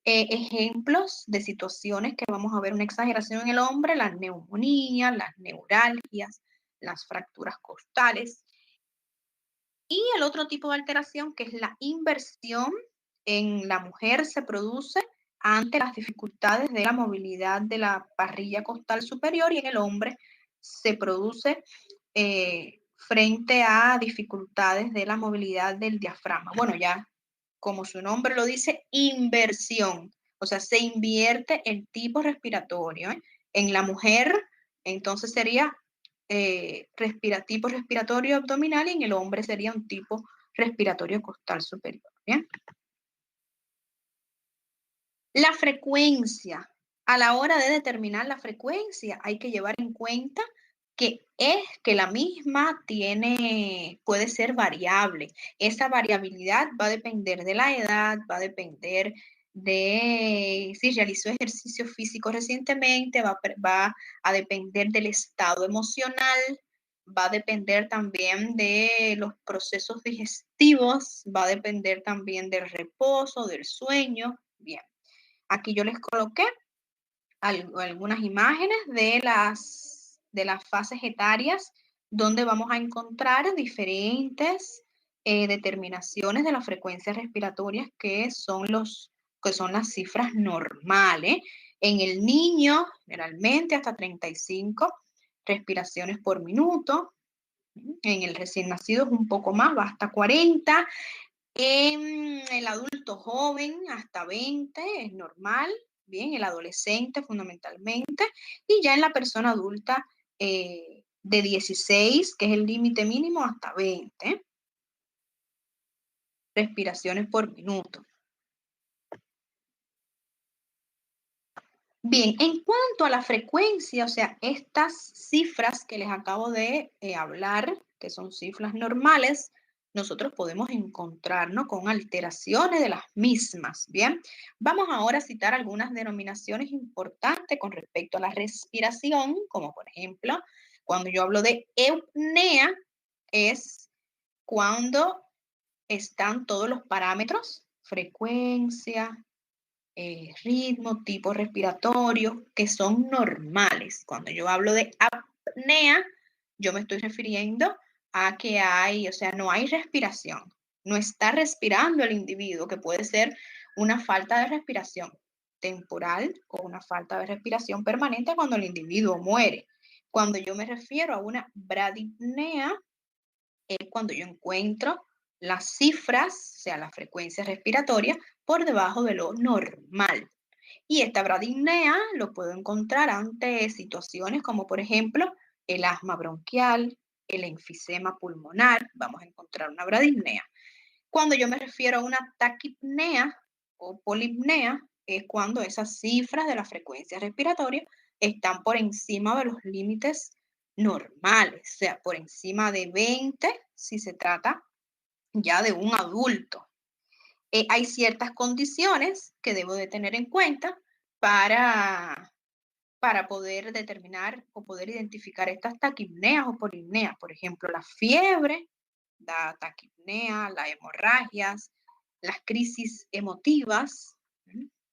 Ejemplos de situaciones que vamos a ver una exageración en el hombre, las neumonías, las neuralgias, las fracturas costales. Y el otro tipo de alteración, que es la inversión, en la mujer se produce ante las dificultades de la movilidad de la parrilla costal superior y en el hombre se produce frente a dificultades de la movilidad del diafragma. Bueno, ya como su nombre lo dice, inversión. O sea, se invierte el tipo respiratorio. En la mujer, entonces sería tipo respiratorio abdominal y en el hombre sería un tipo respiratorio costal superior. ¿Bien? La frecuencia. A la hora de determinar la frecuencia hay que llevar en cuenta que la misma puede ser variable. Esa variabilidad va a depender de la edad, va a depender de si realizó ejercicio físico recientemente, va a depender del estado emocional, va a depender también de los procesos digestivos, va a depender también del reposo, del sueño. Bien, aquí yo les coloqué algunas imágenes de las fases etarias donde vamos a encontrar diferentes determinaciones de las frecuencias respiratorias que son las cifras normales. En el niño, generalmente hasta 35 respiraciones por minuto. En el recién nacido es un poco más, va hasta 40. En el adulto joven hasta 20 es normal, bien, el adolescente fundamentalmente, y ya en la persona adulta de 16, que es el límite mínimo, hasta 20 respiraciones por minuto. Bien, en cuanto a la frecuencia, o sea, estas cifras que les acabo de hablar, que son cifras normales, nosotros podemos encontrarnos con alteraciones de las mismas. Bien, vamos ahora a citar algunas denominaciones importantes con respecto a la respiración, como por ejemplo, cuando yo hablo de eupnea, es cuando están todos los parámetros, frecuencia, ritmo, tipo respiratorio, que son normales. Cuando yo hablo de apnea, yo me estoy refiriendo a que hay, o sea, no hay respiración, no está respirando el individuo, que puede ser una falta de respiración temporal o una falta de respiración permanente cuando el individuo muere. Cuando yo me refiero a una bradipnea, es cuando yo encuentro las cifras, o sea, la frecuencia respiratoria, por debajo de lo normal. Y esta bradipnea lo puedo encontrar ante situaciones como, por ejemplo, el asma bronquial, el enfisema pulmonar, vamos a encontrar una bradipnea. Cuando yo me refiero a una taquipnea o polipnea, es cuando esas cifras de la frecuencia respiratoria están por encima de los límites normales, o sea, por encima de 20 si se trata ya de un adulto. Hay ciertas condiciones que debo de tener en cuenta para, para poder determinar o poder identificar estas taquipneas o polipneas. Por ejemplo, la fiebre, la taquipnea, las hemorragias, las crisis emotivas,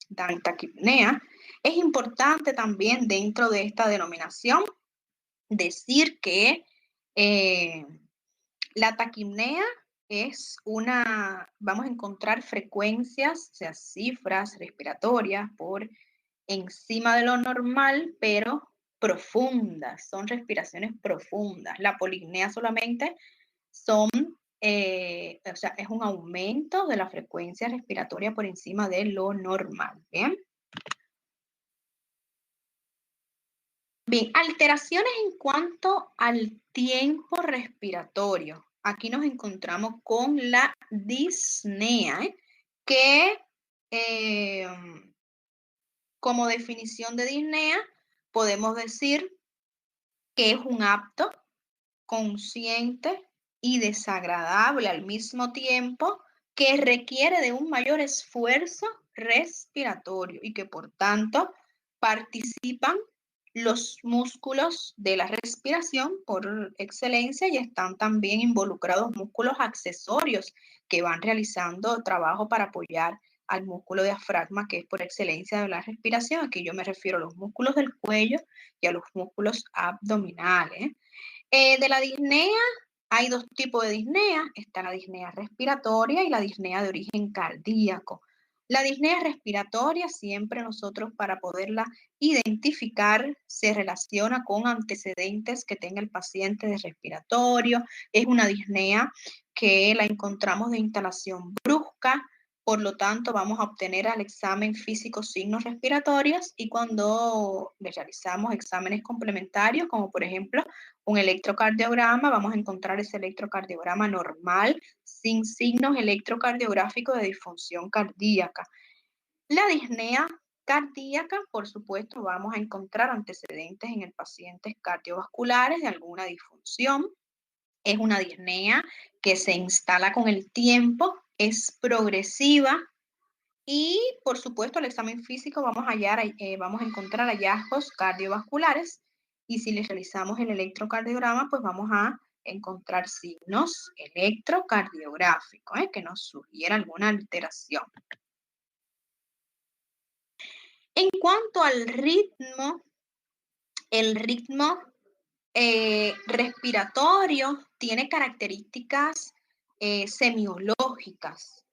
dan taquipnea. Es importante también dentro de esta denominación decir que eh, la taquipnea es vamos a encontrar frecuencias, o sea, cifras respiratorias por encima de lo normal, pero profundas, son respiraciones profundas. La polipnea solamente son, o sea, es un aumento de la frecuencia respiratoria por encima de lo normal, ¿bien? Bien, alteraciones en cuanto al tiempo respiratorio. Aquí nos encontramos con la disnea, que eh, como definición de disnea podemos decir que es un acto consciente y desagradable al mismo tiempo, que requiere de un mayor esfuerzo respiratorio y que por tanto participan los músculos de la respiración por excelencia, y están también involucrados músculos accesorios que van realizando trabajo para apoyar al músculo diafragma, que es por excelencia de la respiración. Aquí yo me refiero a los músculos del cuello y a los músculos abdominales. De la disnea, hay dos tipos de disnea. Está la disnea respiratoria y la disnea de origen cardíaco. La disnea respiratoria, siempre nosotros para poderla identificar, se relaciona con antecedentes que tenga el paciente de respiratorio. Es una disnea que la encontramos de instalación brusca, por lo tanto vamos a obtener al examen físico signos respiratorios, y cuando le realizamos exámenes complementarios, como por ejemplo un electrocardiograma, vamos a encontrar ese electrocardiograma normal, sin signos electrocardiográficos de disfunción cardíaca. La disnea cardíaca, por supuesto, vamos a encontrar antecedentes en el paciente cardiovasculares de alguna disfunción. Es una disnea que se instala con el tiempo, es progresiva, y por supuesto el examen físico vamos a encontrar hallazgos cardiovasculares, y si le realizamos el electrocardiograma, pues vamos a encontrar signos electrocardiográficos que nos sugiera alguna alteración. En cuanto al ritmo, el ritmo respiratorio tiene características semiológicas.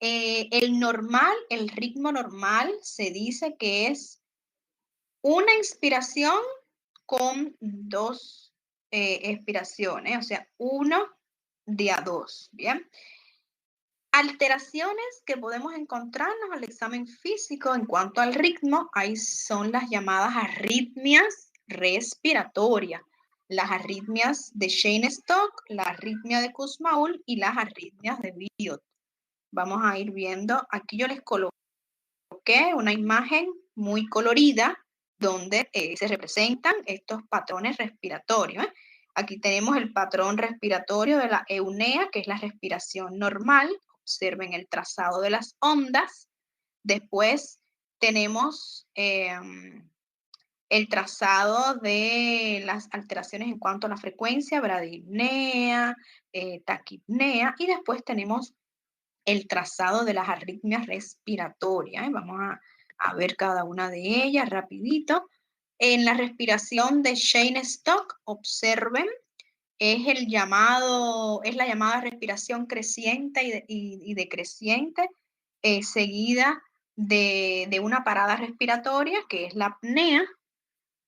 El ritmo normal se dice que es una inspiración con dos expiraciones, o sea, 1 de a 2, ¿bien? Alteraciones que podemos encontrarnos al examen físico en cuanto al ritmo, ahí son las llamadas arritmias respiratorias, las arritmias de Cheyne-Stokes, la arritmia de Kussmaul y las arritmias de Biot. Vamos a ir viendo, aquí yo les coloqué una imagen muy colorida donde se representan estos patrones respiratorios. Aquí tenemos el patrón respiratorio de la eunea, que es la respiración normal. Observen el trazado de las ondas. Después tenemos el trazado de las alteraciones en cuanto a la frecuencia, bradipnea, taquipnea, y después tenemos el trazado de las arritmias respiratorias. Vamos a ver cada una de ellas rapidito. En la respiración de Cheyne-Stokes, observen, es la llamada respiración creciente y decreciente, seguida de una parada respiratoria, que es la apnea.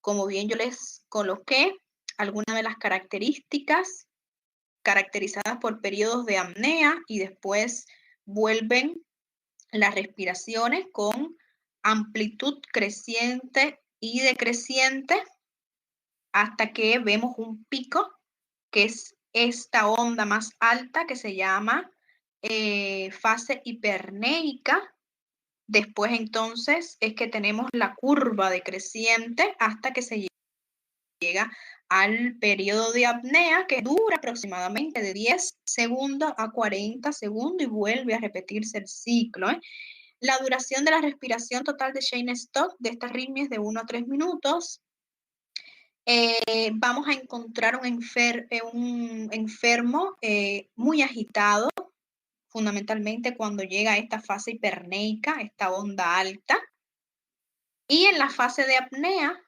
Como bien yo les coloqué, algunas de las características caracterizadas por periodos de apnea, y después vuelven las respiraciones con amplitud creciente y decreciente hasta que vemos un pico, que es esta onda más alta que se llama fase hipernéica. Después entonces es que tenemos la curva decreciente hasta que se llega al periodo de apnea, que dura aproximadamente de 10 segundos a 40 segundos y vuelve a repetirse el ciclo. La duración de la respiración total de Cheyne-Stokes de esta arritmia es de 1 a 3 minutos. Vamos a encontrar un enfermo muy agitado, fundamentalmente cuando llega a esta fase hiperneica, esta onda alta. Y en la fase de apnea,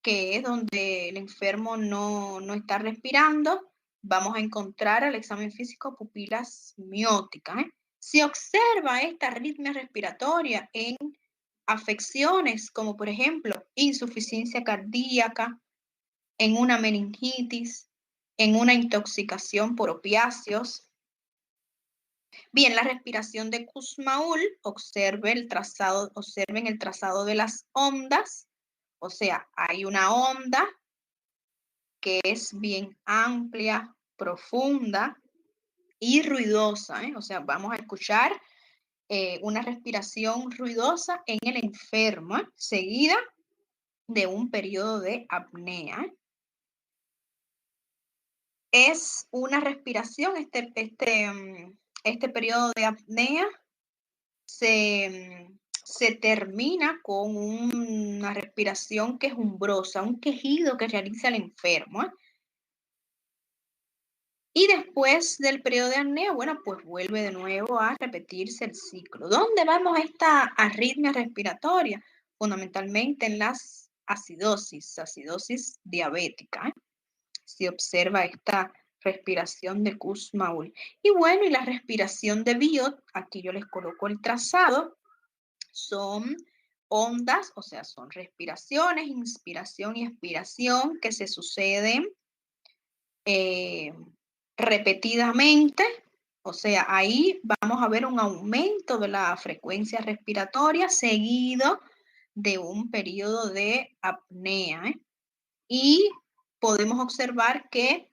que es donde el enfermo no está respirando, vamos a encontrar al examen físico pupilas mióticas. Si observa esta arritmia respiratoria en afecciones como por ejemplo insuficiencia cardíaca, en una meningitis, en una intoxicación por opiáceos. Bien, la respiración de Kussmaul, observen el trazado de las ondas. O sea, hay una onda que es bien amplia, profunda y ruidosa. O sea, vamos a escuchar una respiración ruidosa en el enfermo, seguida de un periodo de apnea. Es una respiración, este periodo de apnea se termina con una respiración quejumbrosa, un quejido que realiza el enfermo. Y después del periodo de apnea, bueno, pues vuelve de nuevo a repetirse el ciclo. ¿Dónde vamos a esta arritmia respiratoria? Fundamentalmente en las acidosis diabética. Se observa esta respiración de Kussmaul. Y bueno, y la respiración de Biot, aquí yo les coloco el trazado, son ondas, o sea, son respiraciones, inspiración y expiración que se suceden repetidamente. O sea, ahí vamos a ver un aumento de la frecuencia respiratoria seguido de un periodo de apnea. Y podemos observar que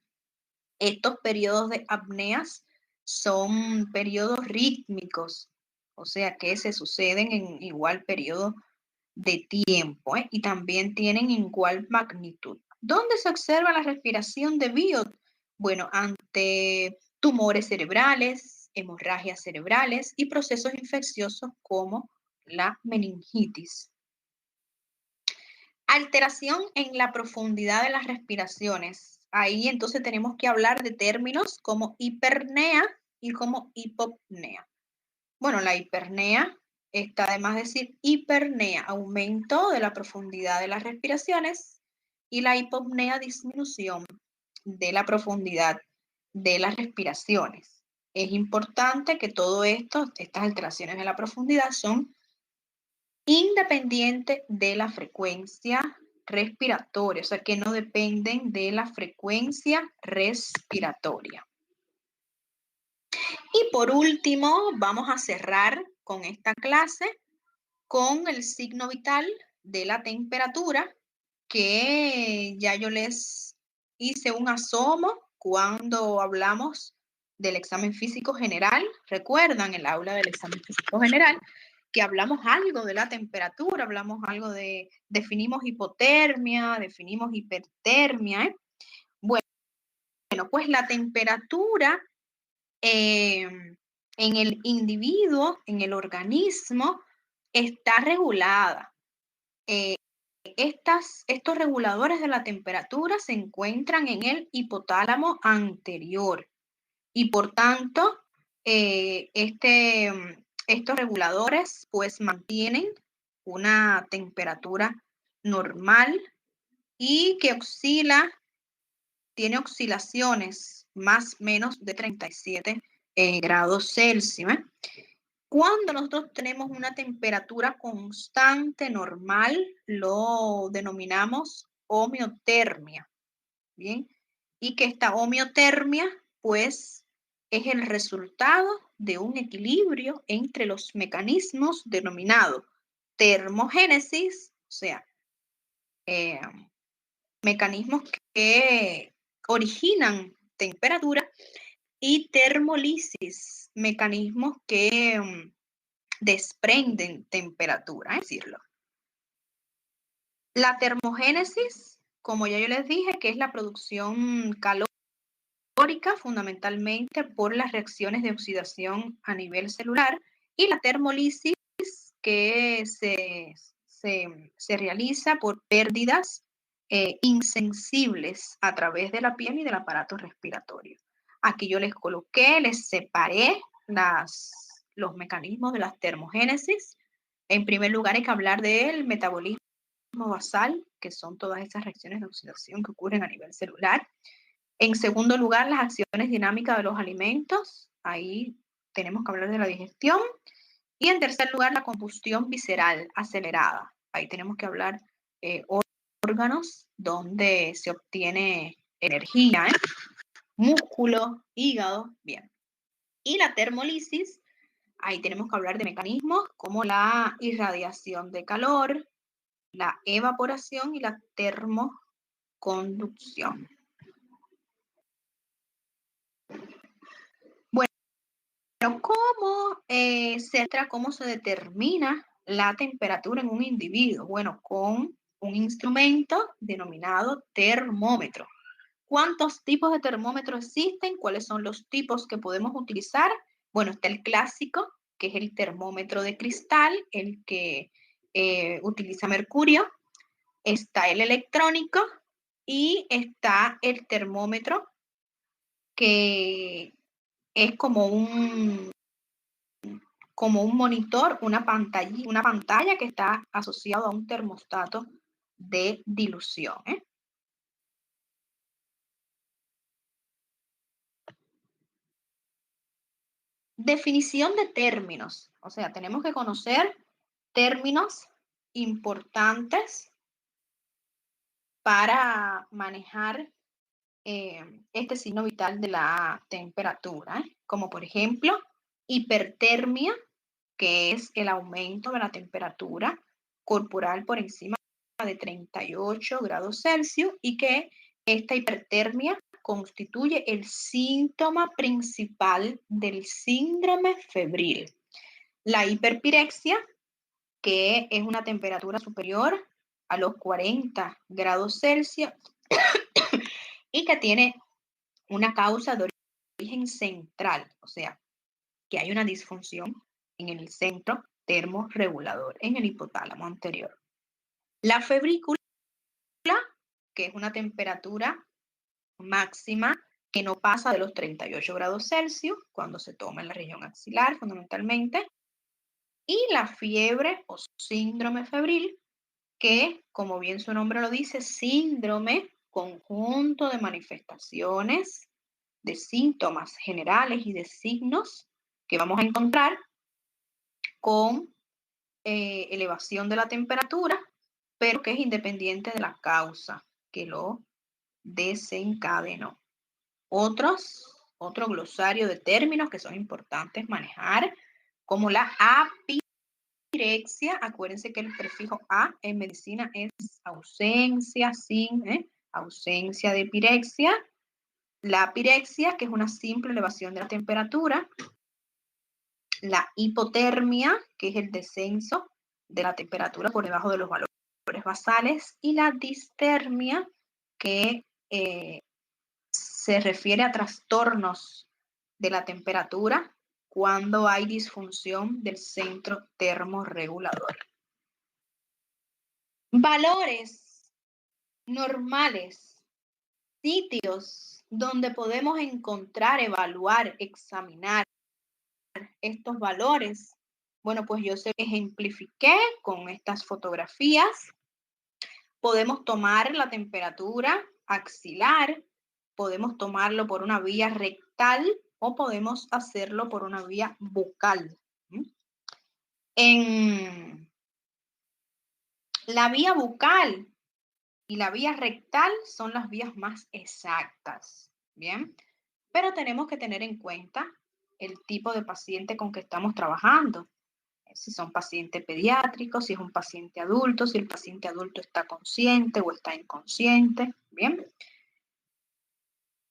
estos periodos de apneas son periodos rítmicos, o sea que se suceden en igual periodo de tiempo, y también tienen igual magnitud. ¿Dónde se observa la respiración de Biot? Bueno, ante tumores cerebrales, hemorragias cerebrales y procesos infecciosos como la meningitis. Alteración en la profundidad de las respiraciones. Ahí entonces tenemos que hablar de términos como hipernea y como hipopnea. Bueno, la hipernea está además de decir hipernea, aumento de la profundidad de las respiraciones, y la hipopnea, disminución de la profundidad de las respiraciones. Es importante que todo esto, estas alteraciones de la profundidad, son independientes de la frecuencia respiratoria, o sea que no dependen de la frecuencia respiratoria. Y por último, vamos a cerrar con esta clase con el signo vital de la temperatura, que ya yo les hice un asomo cuando hablamos del examen físico general. Recuerdan el aula del examen físico general que hablamos algo de la temperatura, hablamos algo definimos hipotermia, definimos hipertermia. Bueno, pues la temperatura en el individuo, en el organismo, está regulada. Estos reguladores de la temperatura se encuentran en el hipotálamo anterior y por tanto estos reguladores pues mantienen una temperatura normal y que tiene oscilaciones más o menos de 37 grados Celsius. Cuando nosotros tenemos una temperatura constante, normal, lo denominamos homeotermia, ¿bien? Y que esta homeotermia, pues, es el resultado de un equilibrio entre los mecanismos denominados termogénesis, o sea, mecanismos que originan temperatura, y termolisis, mecanismos que desprenden temperatura, es decirlo. La termogénesis, como ya yo les dije, que es la producción calórica fundamentalmente por las reacciones de oxidación a nivel celular, y la termolisis, que se realiza por pérdidas insensibles a través de la piel y del aparato respiratorio. Aquí yo les coloqué, les separé los mecanismos de la termogénesis. En primer lugar hay que hablar del metabolismo basal, que son todas esas reacciones de oxidación que ocurren a nivel celular. En segundo lugar, las acciones dinámicas de los alimentos. Ahí tenemos que hablar de la digestión. Y en tercer lugar, la combustión visceral acelerada. Ahí tenemos que hablar órganos donde se obtiene energía, músculo, hígado, bien. Y la termolisis, ahí tenemos que hablar de mecanismos como la irradiación de calor, la evaporación y la termoconducción. Bueno, ¿cómo se determina la temperatura en un individuo? Bueno, con un instrumento denominado termómetro. ¿Cuántos tipos de termómetros existen? ¿Cuáles son los tipos que podemos utilizar? Bueno, está el clásico, que es el termómetro de cristal, el que utiliza mercurio. Está el electrónico y está el termómetro que es como un monitor, una pantalla que está asociado a un termostato de dilución. Definición de términos. O sea, tenemos que conocer términos importantes para manejar este signo vital de la temperatura, como por ejemplo hipertermia, que es el aumento de la temperatura corporal por encima de 38 grados Celsius, y que esta hipertermia constituye el síntoma principal del síndrome febril. La hiperpirexia, que es una temperatura superior a los 40 grados Celsius y que tiene una causa de origen central, o sea, que hay una disfunción en el centro termorregulador, en el hipotálamo anterior. La febrícula, que es una temperatura máxima que no pasa de los 38 grados Celsius cuando se toma en la región axilar fundamentalmente. Y la fiebre o síndrome febril, que como bien su nombre lo dice, síndrome, conjunto de manifestaciones, de síntomas generales y de signos que vamos a encontrar con elevación de la temperatura, pero que es independiente de la causa que lo desencadenó. Otro glosario de términos que son importantes manejar, como la apirexia. Acuérdense que el prefijo a en medicina es ausencia, sin, ausencia de pirexia. La apirexia, que es una simple elevación de la temperatura. La hipotermia, que es el descenso de la temperatura por debajo de los valores basales. Y la distermia, que se refiere a trastornos de la temperatura cuando hay disfunción del centro termorregulador. Valores normales, sitios donde podemos encontrar, evaluar, examinar estos valores? Bueno, pues yo se ejemplifiqué con estas fotografías. Podemos tomar la temperatura axilar, podemos tomarlo por una vía rectal o podemos hacerlo por una vía bucal. En la vía bucal y la vía rectal son las vías más exactas, ¿bien? Pero tenemos que tener en cuenta el tipo de paciente con que estamos trabajando. Si son pacientes pediátricos, si es un paciente adulto, si el paciente adulto está consciente o está inconsciente, ¿bien?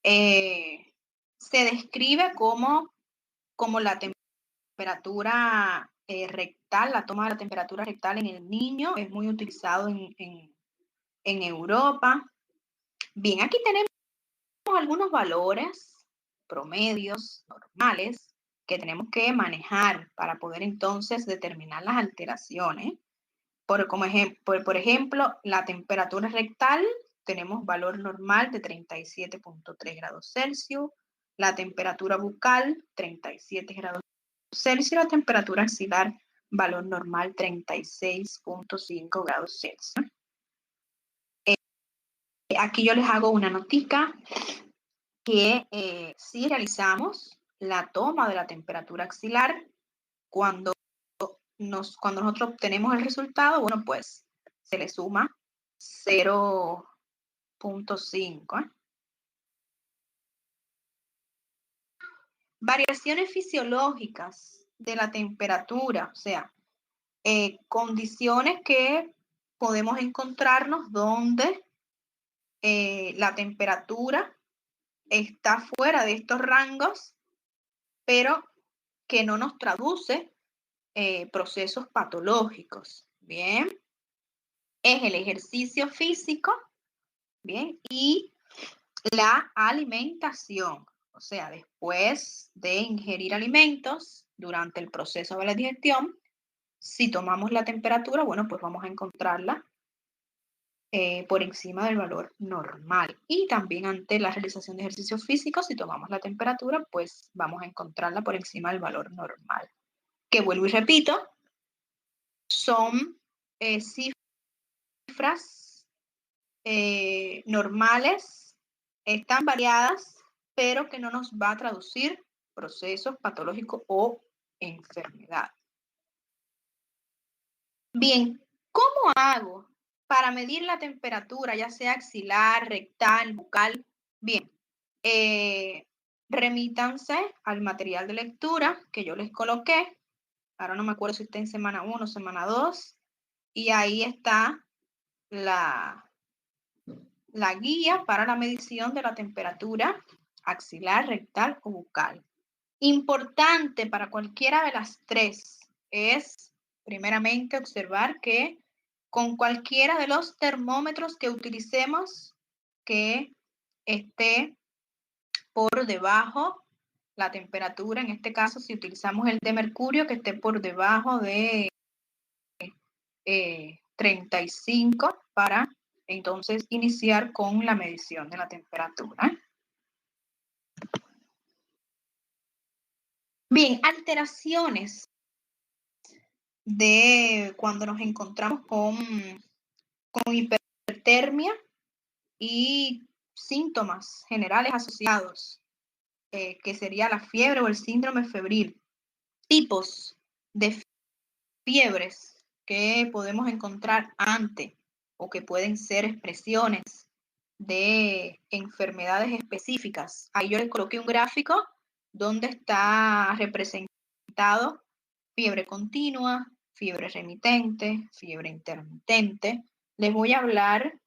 Se describe como la temperatura rectal, la toma de la temperatura rectal en el niño, es muy utilizado en Europa. Bien, aquí tenemos algunos valores promedios normales que tenemos que manejar para poder entonces determinar las alteraciones. Por ejemplo, la temperatura rectal, tenemos valor normal de 37.3 grados Celsius, la temperatura bucal 37 grados Celsius, la temperatura axilar, valor normal 36.5 grados Celsius. Aquí yo les hago una notica que si realizamos la toma de la temperatura axilar, cuando nosotros obtenemos el resultado, bueno, pues se le suma 0.5. Variaciones fisiológicas de la temperatura, o sea, condiciones que podemos encontrarnos donde la temperatura está fuera de estos rangos, pero que no nos traduce procesos patológicos, ¿bien? Es el ejercicio físico, ¿bien? Y la alimentación, o sea, después de ingerir alimentos durante el proceso de la digestión, si tomamos la temperatura, bueno, pues vamos a encontrarla por encima del valor normal. Y también ante la realización de ejercicios físicos, si tomamos la temperatura, pues vamos a encontrarla por encima del valor normal. Que vuelvo y repito, son cifras normales, están variadas, pero que no nos va a traducir procesos patológicos o enfermedad. Bien, ¿cómo hago para medir la temperatura, ya sea axilar, rectal, bucal? Bien, remítanse al material de lectura que yo les coloqué. Ahora no me acuerdo si está en semana 1 o semana 2. Y ahí está la guía para la medición de la temperatura axilar, rectal o bucal. Importante para cualquiera de las tres es, primeramente, observar que con cualquiera de los termómetros que utilicemos que esté por debajo la temperatura, en este caso si utilizamos el de mercurio, que esté por debajo de 35 para entonces iniciar con la medición de la temperatura. Bien, alteraciones de cuando nos encontramos con hipertermia y síntomas generales asociados, que sería la fiebre o el síndrome febril. Tipos de fiebres que podemos encontrar antes o que pueden ser expresiones de enfermedades específicas. Ahí yo les coloqué un gráfico donde está representado fiebre continua, fiebre remitente, fiebre intermitente. Les voy a hablar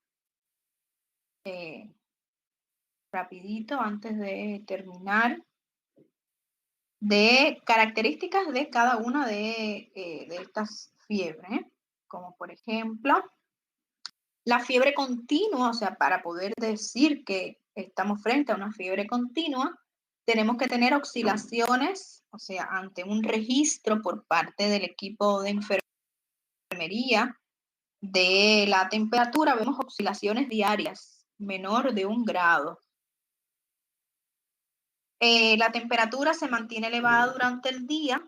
rapidito antes de terminar de características de cada una de estas fiebres, como por ejemplo la fiebre continua, o sea, para poder decir que estamos frente a una fiebre continua, tenemos que tener oscilaciones, o sea, ante un registro por parte del equipo de enfermería de la temperatura, vemos oscilaciones diarias menor de 1 grado. La temperatura se mantiene elevada durante el día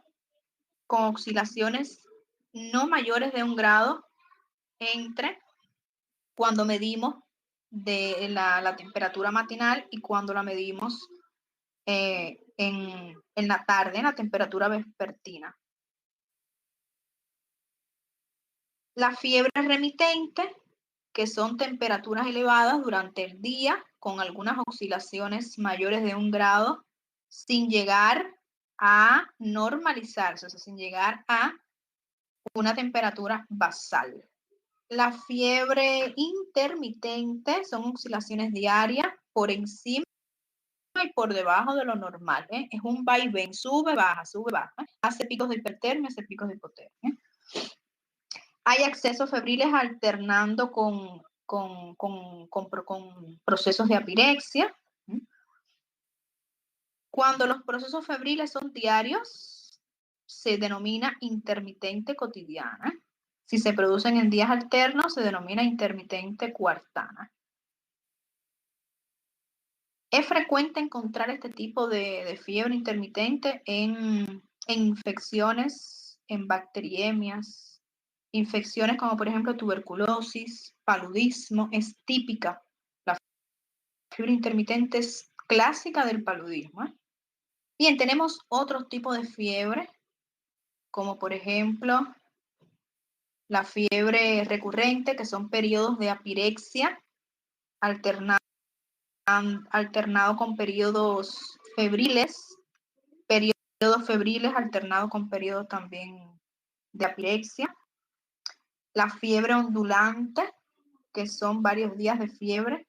con oscilaciones no mayores de 1 grado entre cuando medimos de la temperatura matinal y cuando la medimos en la tarde, en la temperatura vespertina. La fiebre remitente, que son temperaturas elevadas durante el día con algunas oscilaciones mayores de 1 grado sin llegar a normalizarse, o sea, sin llegar a una temperatura basal. La fiebre intermitente son oscilaciones diarias por encima y por debajo de lo normal. Es un vaivén, sube, baja, hace picos de hipertermia, hace picos de hipotermia. Hay accesos febriles alternando con procesos de apirexia. Cuando los procesos febriles son diarios, se denomina intermitente cotidiana. Si se producen en días alternos, se denomina intermitente cuartana. Es frecuente encontrar este tipo de fiebre intermitente en infecciones, en bacteriemias, infecciones como por ejemplo tuberculosis, paludismo, es típica. La fiebre intermitente es clásica del paludismo. Bien, tenemos otros tipos de fiebre, como por ejemplo la fiebre recurrente, que son periodos de apirexia alternado con periodos febriles alternados con periodos también de apirexia. La fiebre ondulante, que son varios días de fiebre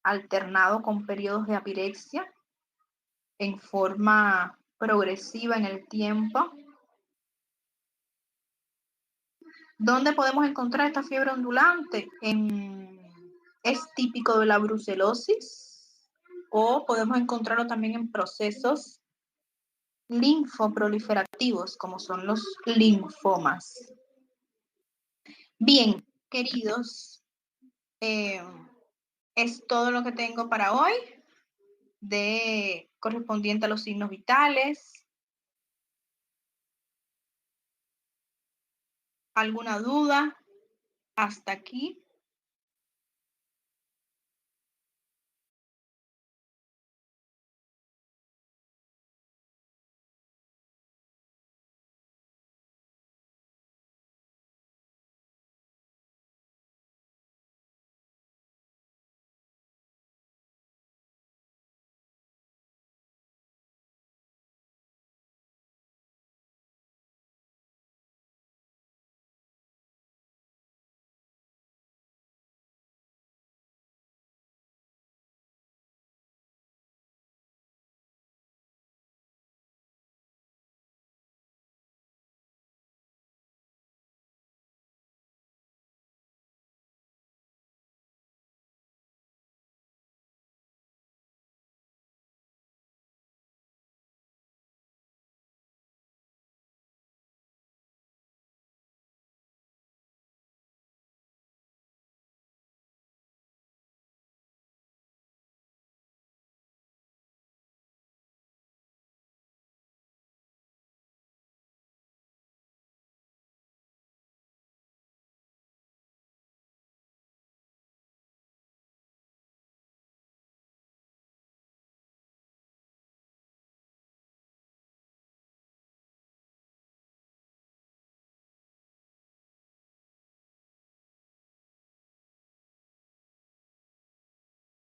alternado con periodos de apirexia en forma progresiva en el tiempo. ¿Dónde podemos encontrar esta fiebre ondulante? Es típico de la brucelosis o podemos encontrarlo también en procesos linfoproliferativos, como son los linfomas. Bien, queridos, es todo lo que tengo para hoy correspondiente a los signos vitales. ¿Alguna duda? Hasta aquí.